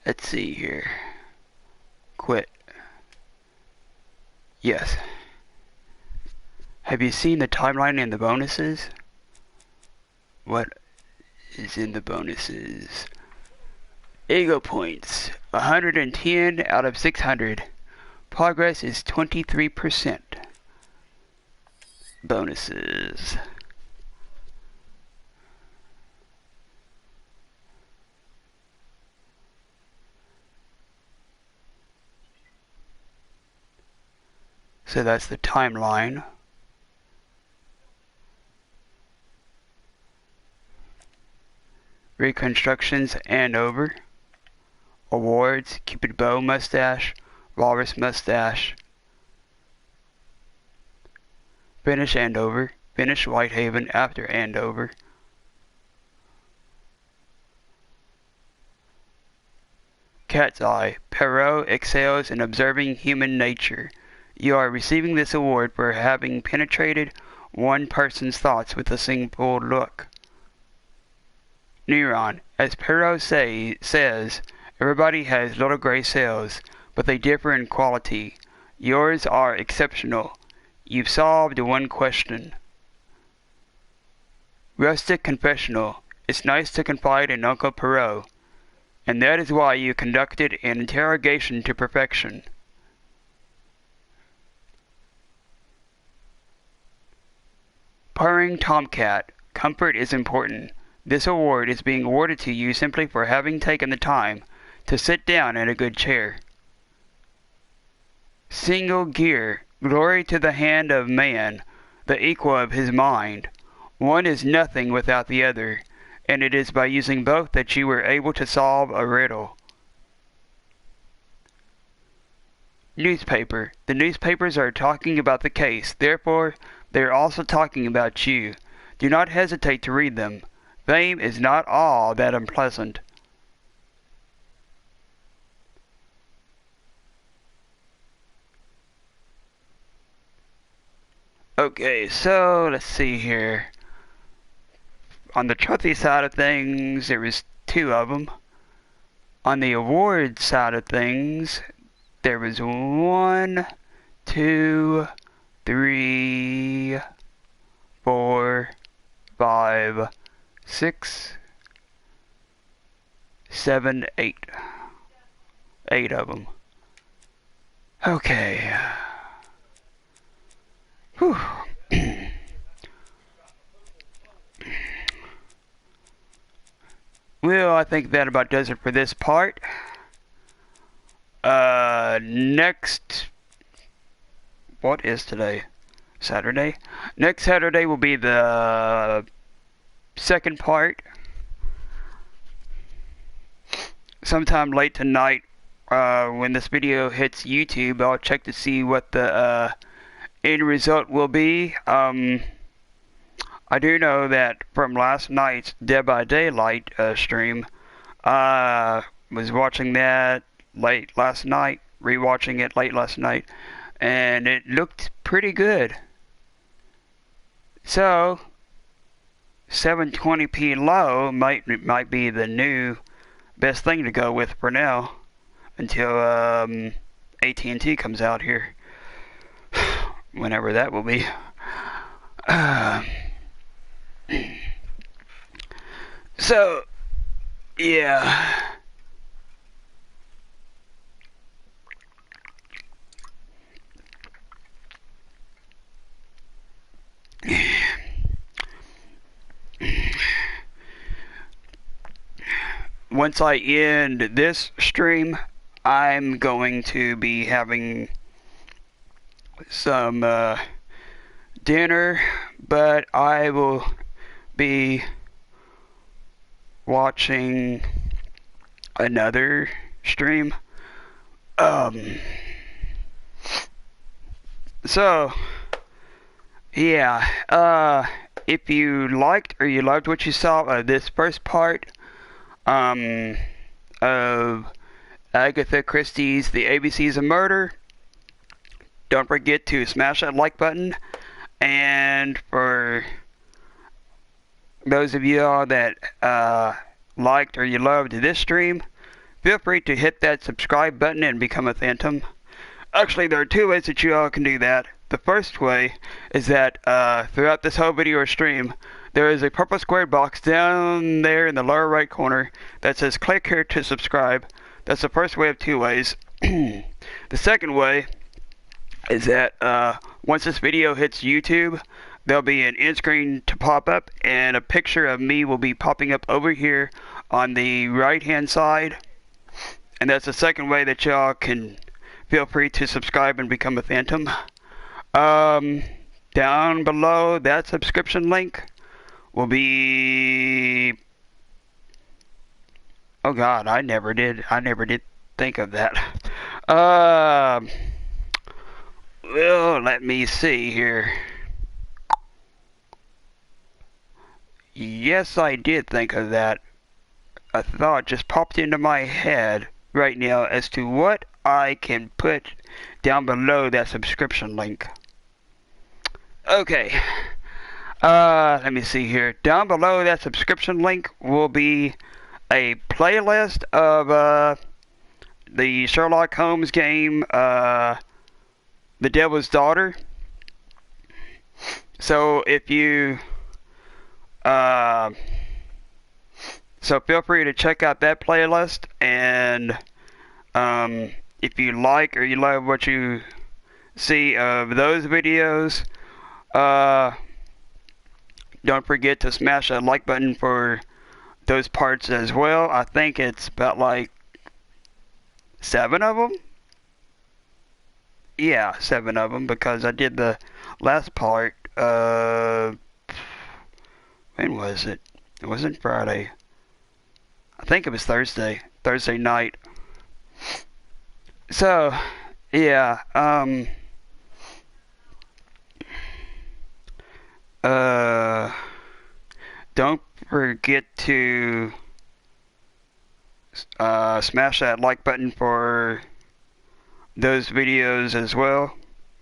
Let's see here. Quit. Yes. Have you seen the timeline and the bonuses? What is in the bonuses? Ego points. 110 out of 600. Progress is 23%. Bonuses. So that's the timeline. Reconstructions Andover. Awards, Cupid Bow Mustache, Walrus Mustache. Finish Andover. Finish Whitehaven after Andover. Cat's Eye. Perot excels in observing human nature. You are receiving this award for having penetrated one person's thoughts with a single look. Neuron. As Perot says, everybody has little gray cells, but they differ in quality. Yours are exceptional. You've solved one question. Rustic Confessional. It's nice to confide in Uncle Perot, and that is why you conducted an interrogation to perfection. Purring Tomcat. Comfort is important. This award is being awarded to you simply for having taken the time to sit down in a good chair. Single Gear. Glory to the hand of man, the equal of his mind. One is nothing without the other, and it is by using both that you were able to solve a riddle. Newspaper. The newspapers are talking about the case, therefore they are also talking about you. Do not hesitate to read them. Fame is not all that unpleasant. Okay, so let's see here. On the trophy side of things, there was 2 of them. On the award side of things, there was 1, 2, 3, 4, 5, 6, 7, 8. 8 of them. Okay. Whew. Well, I think that about does it for this part. Next... What is today? Saturday? Next Saturday will be the second part. Sometime late tonight, when this video hits YouTube, I'll check to see what the end result will be. I do know that from last night's Dead by Daylight stream, was watching that late last night, rewatching it late last night, and it looked pretty good. So 720p low might be the new best thing to go with for now, until AT&T comes out here, whenever that will be. So, yeah. Once I end this stream, I'm going to be having some dinner, but I will be watching another stream. So yeah, if you liked or you loved what you saw of this first part of Agatha Christie's The ABCs of Murder, don't forget to smash that like button. And for those of you all that liked or you loved this stream, feel free to hit that subscribe button and become a Phantom. Actually, there are two ways that you all can do that. The first way is that throughout this whole video or stream, there is a purple square box down there in the lower right corner that says click here to subscribe. That's the first way of two ways. The second way is that once this video hits YouTube, there'll be an end screen to pop up and a picture of me will be popping up over here on the right hand side. And that's the second way that y'all can feel free to subscribe and become a Phantom. Down below that subscription link will be... Oh god, I never did think of that. Well, let me see here. Yes, I did think of that. A thought just popped into my head right now as to what I can put down below that subscription link. Okay. Let me see here. Down below that subscription link will be a playlist of the Sherlock Holmes game, The Devil's Daughter. So if you so feel free to check out that playlist, and if you like or you love what you see of those videos, don't forget to smash that like button for those parts as well. I think it's about like 7 of them. Yeah, 7 of them, because I did the last part, when was it? It wasn't Friday. I think it was Thursday night. So, yeah, don't forget to smash that like button for those videos as well.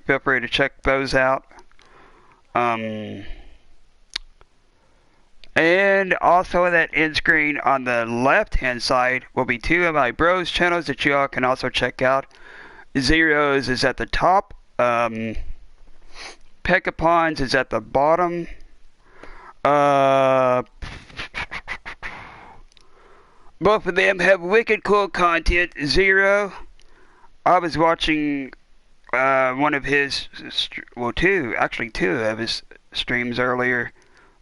Feel free to check those out. And also that end screen on the left hand side will be 2 of my bros channels that you all can also check out. Zeros is at the top. Pekapons is at the bottom. Both of them have wicked cool content. Zero, I was watching one of his, well, two of his streams earlier.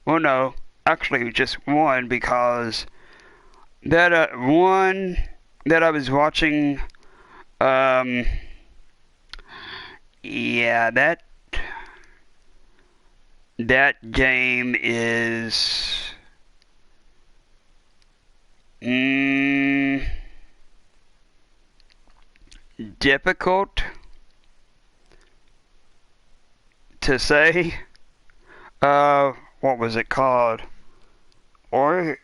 Well, no, actually just one, because that one that I was watching, yeah, that game is difficult to say. What was it called? What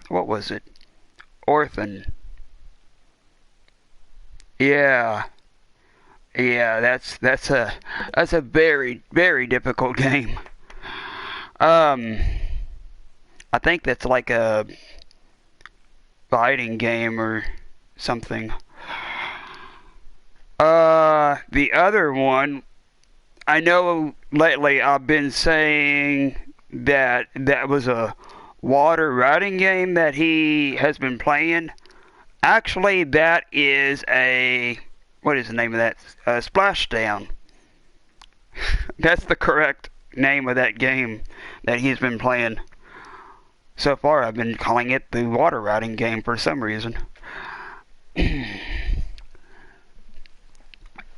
was it? Orphan. Yeah, that's a very, very difficult game. I think that's like a fighting game or something. The other one, I know lately I've been saying that was a water riding game that he has been playing. Actually, that is what is the name of that? Splashdown. That's the correct name of that game that he's been playing. So far, I've been calling it the water riding game for some reason.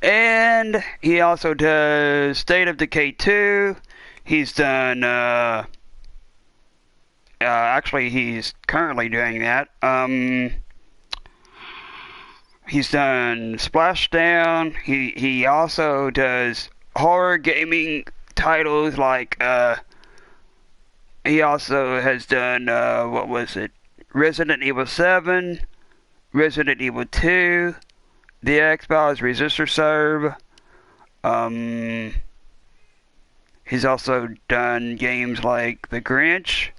And he also does State of Decay 2. He's done, actually he's currently doing that. He's done Splashdown. He also does horror gaming titles like, he also has done, what was it? Resident Evil 7, Resident Evil 2, The X-Files Resistor Serve. He's also done games like The Grinch,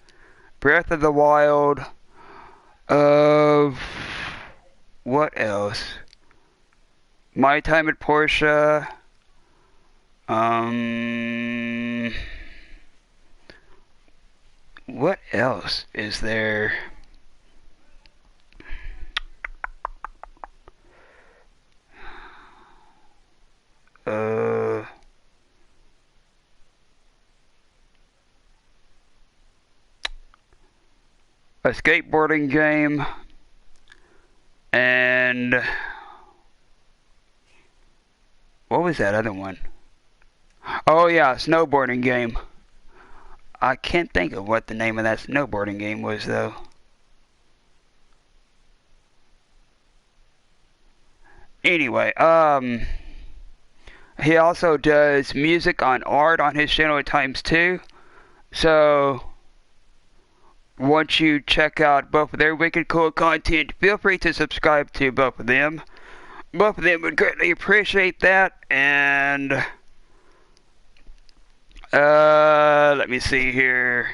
Breath of the Wild, what else? My Time at Portia, what else is there? A skateboarding game, and what was that other one? Oh yeah, snowboarding game. I can't think of what the name of that snowboarding game was though. Anyway, he also does music on art on his channel at times too. So once you check out both of their wicked cool content, feel free to subscribe to both of them. Both of them would greatly appreciate that. And let me see here.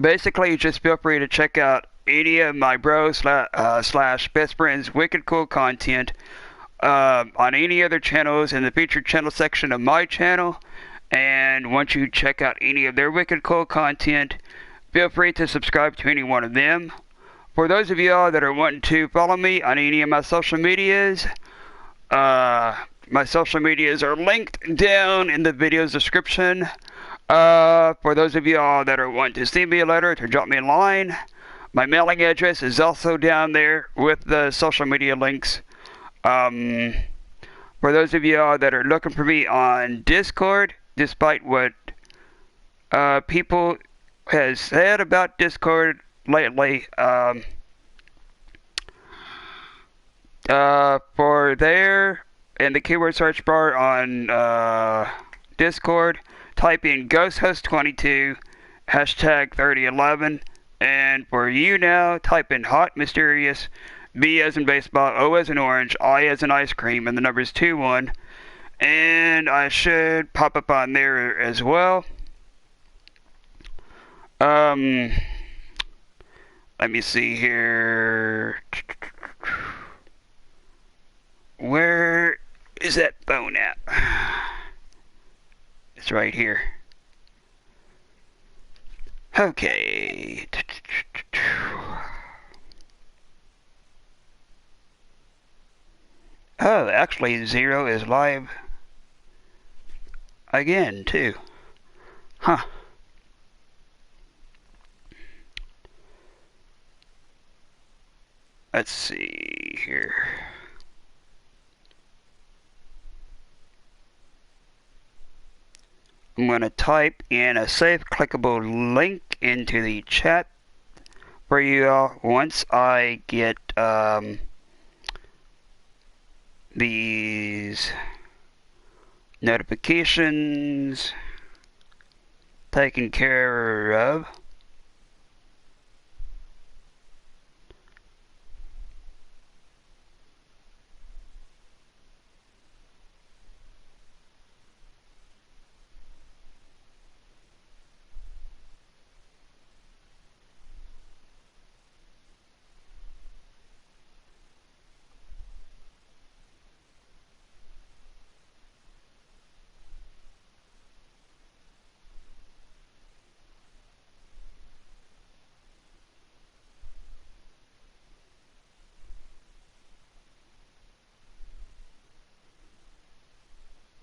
Basically, just feel free to check out any of my bros slash best friends wicked cool content on any other channels in the featured channel section of my channel. And once you check out any of their wicked cool content, feel free to subscribe to any one of them. For those of y'all that are wanting to follow me on any of my social medias, my social medias are linked down in the video's description. For those of y'all that are wanting to send me a letter, to drop me a line, my mailing address is also down there with the social media links. For those of y'all that are looking for me on Discord, despite what people has said about Discord lately, for there in the keyword search bar on Discord, type in GhostHost22 #3011, and for you now, type in Hot Mysterious, B as in baseball, O as in orange, I as in ice cream, and the number is 21, and I should pop up on there as well. Let me see here. Where is that phone at? It's right here. Okay. Oh, actually, Zero is live again, too. Huh. Let's see here. I'm going to type in a safe clickable link into the chat for you all once I get these notifications taken care of.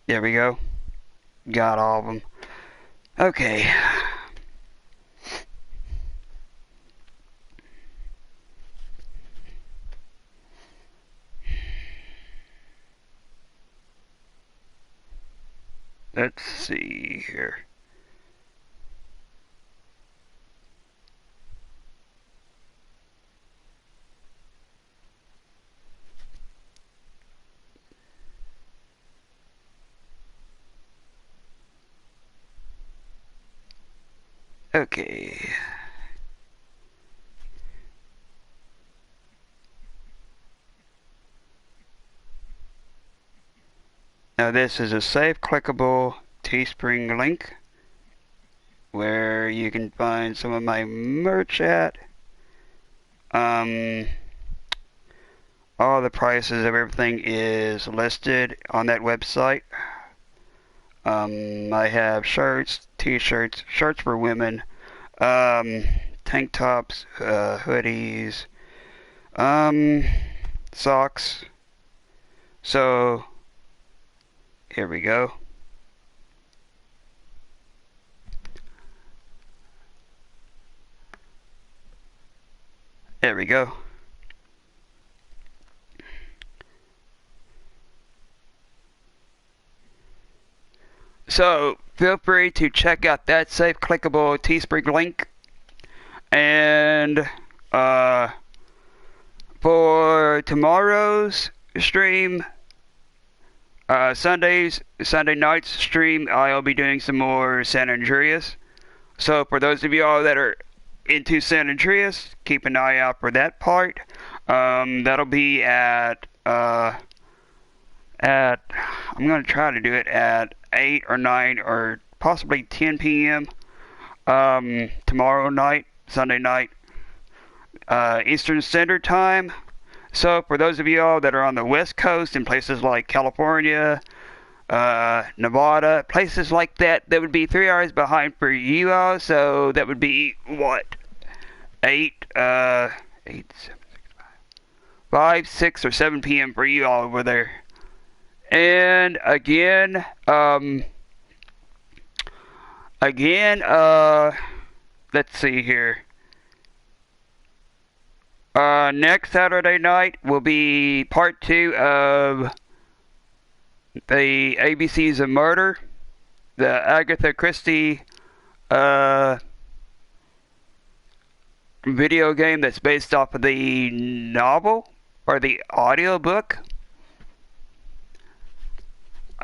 There we go. Got all of them. Okay. Let's see here. Okay. Now this is a safe clickable Teespring link where you can find some of my merch at. All the prices of everything is listed on that website. I have shirts, t-shirts, shirts for women, tank tops, hoodies, socks. So, here we go. There we go. So, feel free to check out that safe clickable Teespring link. And, for tomorrow's stream, Sunday night's stream, I'll be doing some more San Andreas. So, for those of y'all that are into San Andreas, keep an eye out for that part. That'll be at I'm gonna try to do it at 8 or 9 or possibly 10 p.m. Tomorrow night, Sunday night, Eastern Standard Time. So for those of y'all that are on the West Coast in places like California, Nevada, places like that, that would be 3 hours behind for you all. So that would be what? 8, 7, 6, 5, 6 or 7 p.m. for you all over there. And again, let's see here. Next Saturday night will be part 2 of the ABCs of Murder, the Agatha Christie video game that's based off of the novel or the audiobook.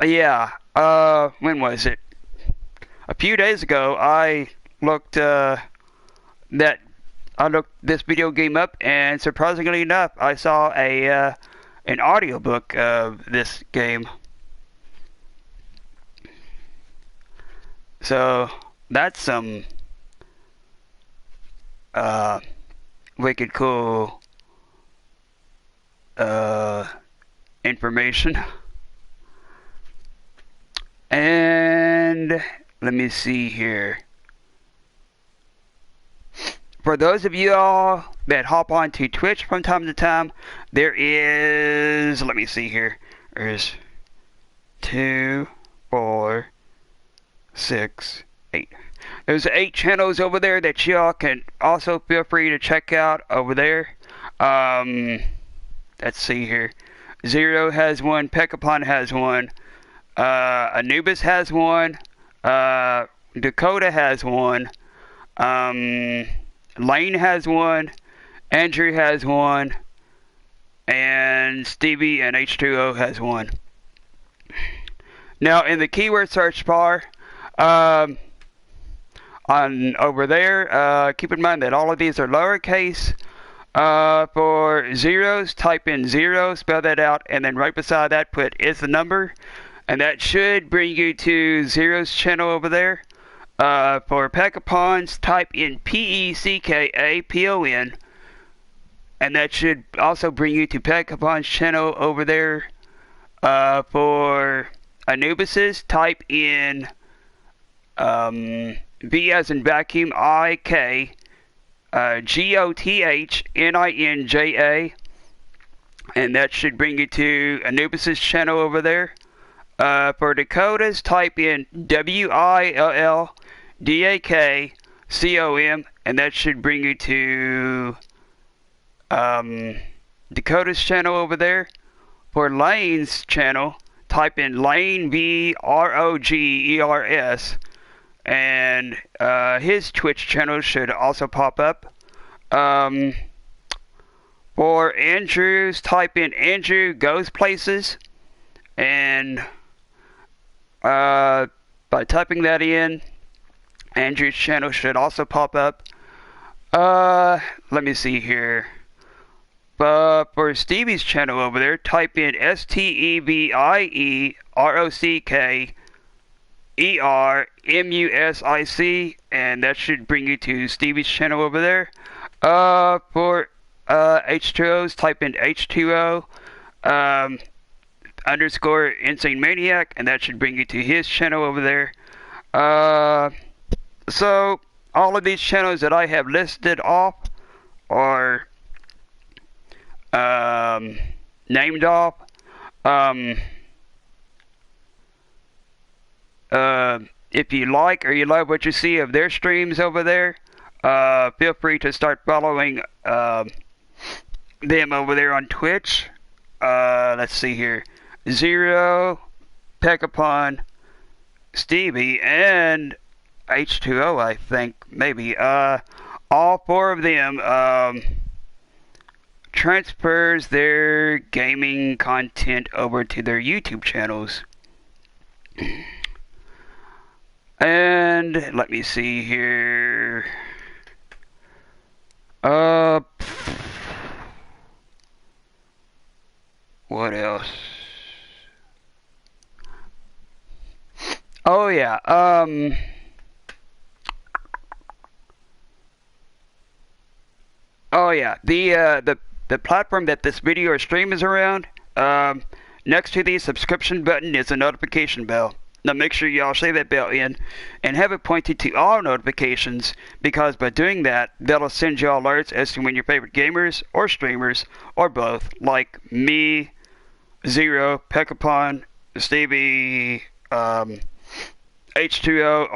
Yeah, when was it? A few days ago, I looked this video game up, and surprisingly enough, I saw an audiobook of this game. So that's some wicked cool information. And let me see here. For those of you all that hop on to Twitch from time to time, there is, let me see here, there's 2, 4, 6, 8. There's 8 channels over there that y'all can also feel free to check out over there. Let's see here. Zero has one, Pekapon has one, Anubis has one, Dakota has one, Lane has one, Andrew has one, and Stevie and H2O has one. Now in the keyword search bar, on over there, keep in mind that all of these are lowercase. For zeros, type in 0, spell that out, and then right beside that put is the number, and that should bring you to Zero's channel over there. For Pekapons, type in Peckapon, and that should also bring you to Pekapon's channel over there. For Anubis's, type in V as in vacuum, I-K, Gothninja, and that should bring you to Anubis's channel over there. For Dakota's, type in WILLDAKCOM, and that should bring you to Dakota's channel over there. For Lane's channel, type in Lane, VROGERS, and his Twitch channel should also pop up. For Andrew's, type in Andrew Goes Places, and by typing that in, Andrew's channel should also pop up. Let me see here. for Stevie's channel over there, type in STEVIEROCKERMUSIC, and that should bring you to Stevie's channel over there. For H2Os, type in H2O underscore Insane Maniac, and that should bring you to his channel over there. So all of these channels that I have listed off are named off. If you like or you love what you see of their streams over there, feel free to start following them over there on Twitch. Let's see here. Zero, Peckapon, Stevie, and H2O, I think, maybe. All four of them transfers their gaming content over to their YouTube channels. And let me see here. What else? Oh yeah, oh yeah, the platform that this video or stream is around, next to the subscription button is a notification bell. Now make sure y'all save that bell in and have it pointed to all notifications, because by doing that, that'll send y'all alerts as to when your favorite gamers or streamers or both, like me, Zero, Peckapon, Stevie, H2O,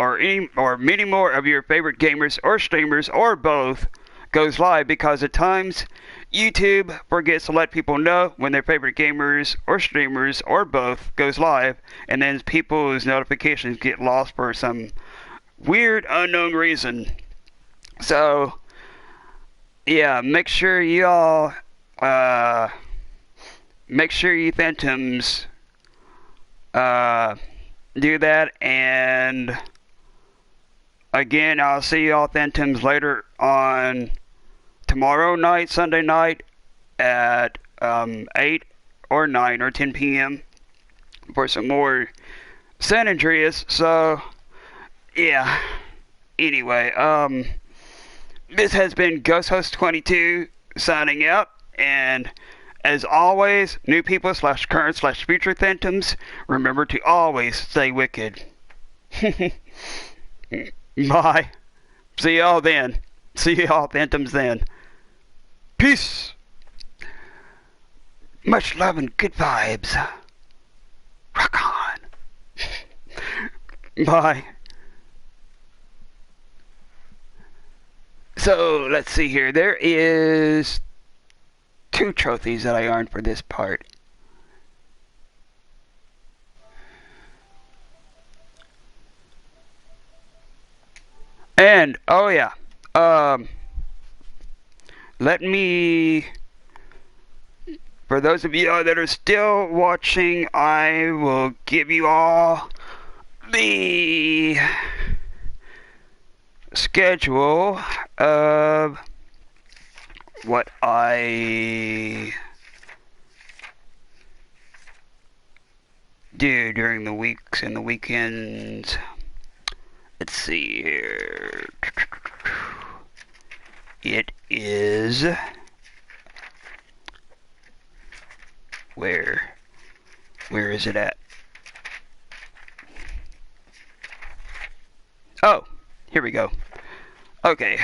or many more of your favorite gamers or streamers or both goes live, because at times YouTube forgets to let people know when their favorite gamers or streamers or both goes live, and then people's notifications get lost for some weird unknown reason. So yeah, make sure you Phantoms do that. And again, I'll see y'all Phantoms later on tomorrow night, Sunday night, at 8 or 9 or 10 p.m. for some more San Andreas. So yeah, anyway, this has been Ghost Host 22 signing out, and as always, new people / current / future Phantoms, remember to always stay wicked. Bye. See y'all then. See y'all Phantoms then. Peace. Much love and good vibes. Rock on. Bye. So, let's see here. There is 2 trophies that I earned for this part. And, oh yeah, let me, for those of you that are still watching, I will give you all the schedule of what I do during the weeks and the weekends. Let's see here. It is where is it at? Oh, here we go. Okay,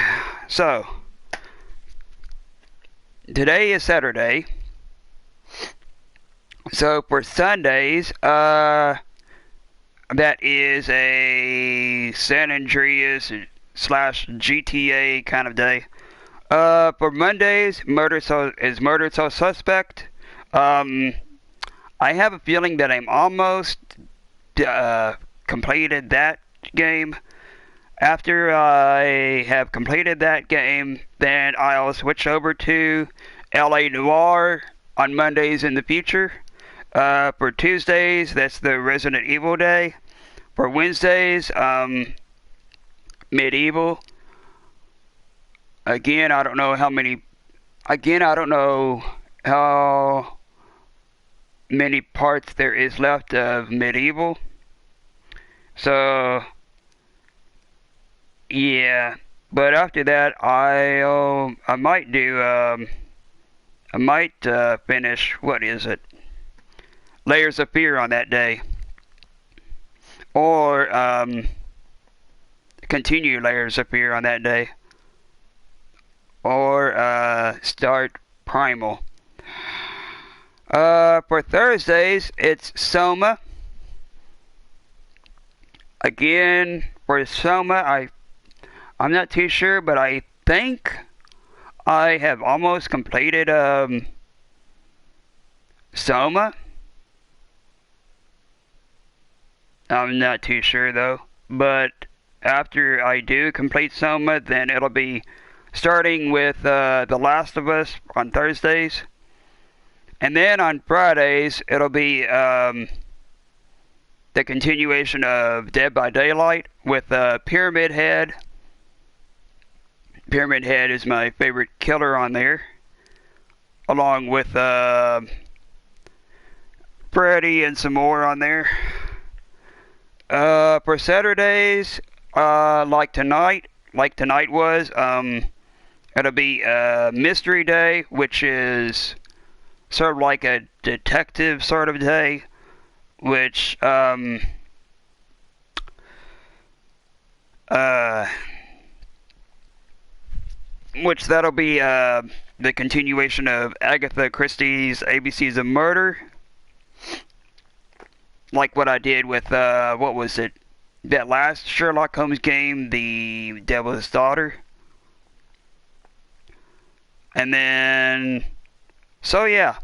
so today is Saturday. So for Sundays, that is a San Andreas / GTA kind of day. For Mondays, Murder So Suspect. I have a feeling that I'm almost completed that game. After I have completed that game, then I'll switch over to LA Noire on Mondays in the future. For Tuesdays, that's the Resident Evil day. For Wednesdays, Medieval. Again, I don't know how many Again, I don't know how many parts there is left of Medieval. So, yeah. But after that, I might do, I might finish, what is it? Layers of Fear on that day. Or, continue Layers of Fear on that day. Or, start Primal. For Thursdays, it's Soma. Again, for Soma, I'm not too sure, but I think I have almost completed Soma. I'm not too sure though, but after I do complete Soma, then it'll be starting with The Last of Us on Thursdays. And then on Fridays, it'll be the continuation of Dead by Daylight with Pyramid Head. Pyramid Head is my favorite killer on there, along with Freddy and some more on there. For Saturdays, like tonight was, it'll be Mystery Day, which is sort of like a detective sort of day, which that'll be the continuation of Agatha Christie's ABCs of Murder, like what I did with what was it, that last Sherlock Holmes game, The Devil's Daughter. And then, so yeah,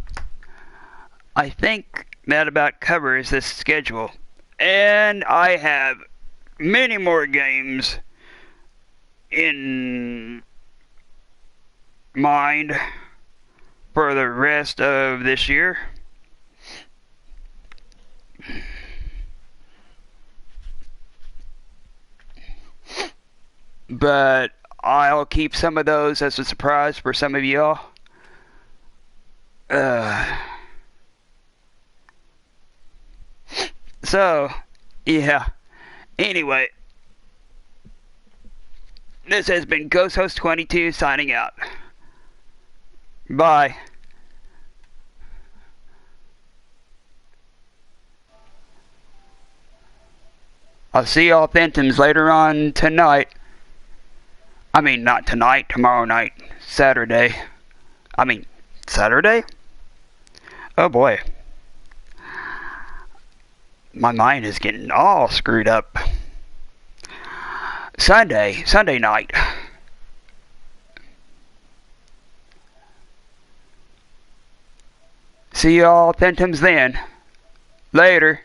I think that about covers this schedule. And I have many more games in mind for the rest of this year. But I'll keep some of those as a surprise for some of y'all. So, yeah. Anyway, this has been Ghost Host 22 signing out. Bye. I'll see y'all Phantoms later on tonight. I mean, not tonight, tomorrow night. Saturday. Saturday? Oh boy. My mind is getting all screwed up. Sunday night. See y'all Phantoms then. Later.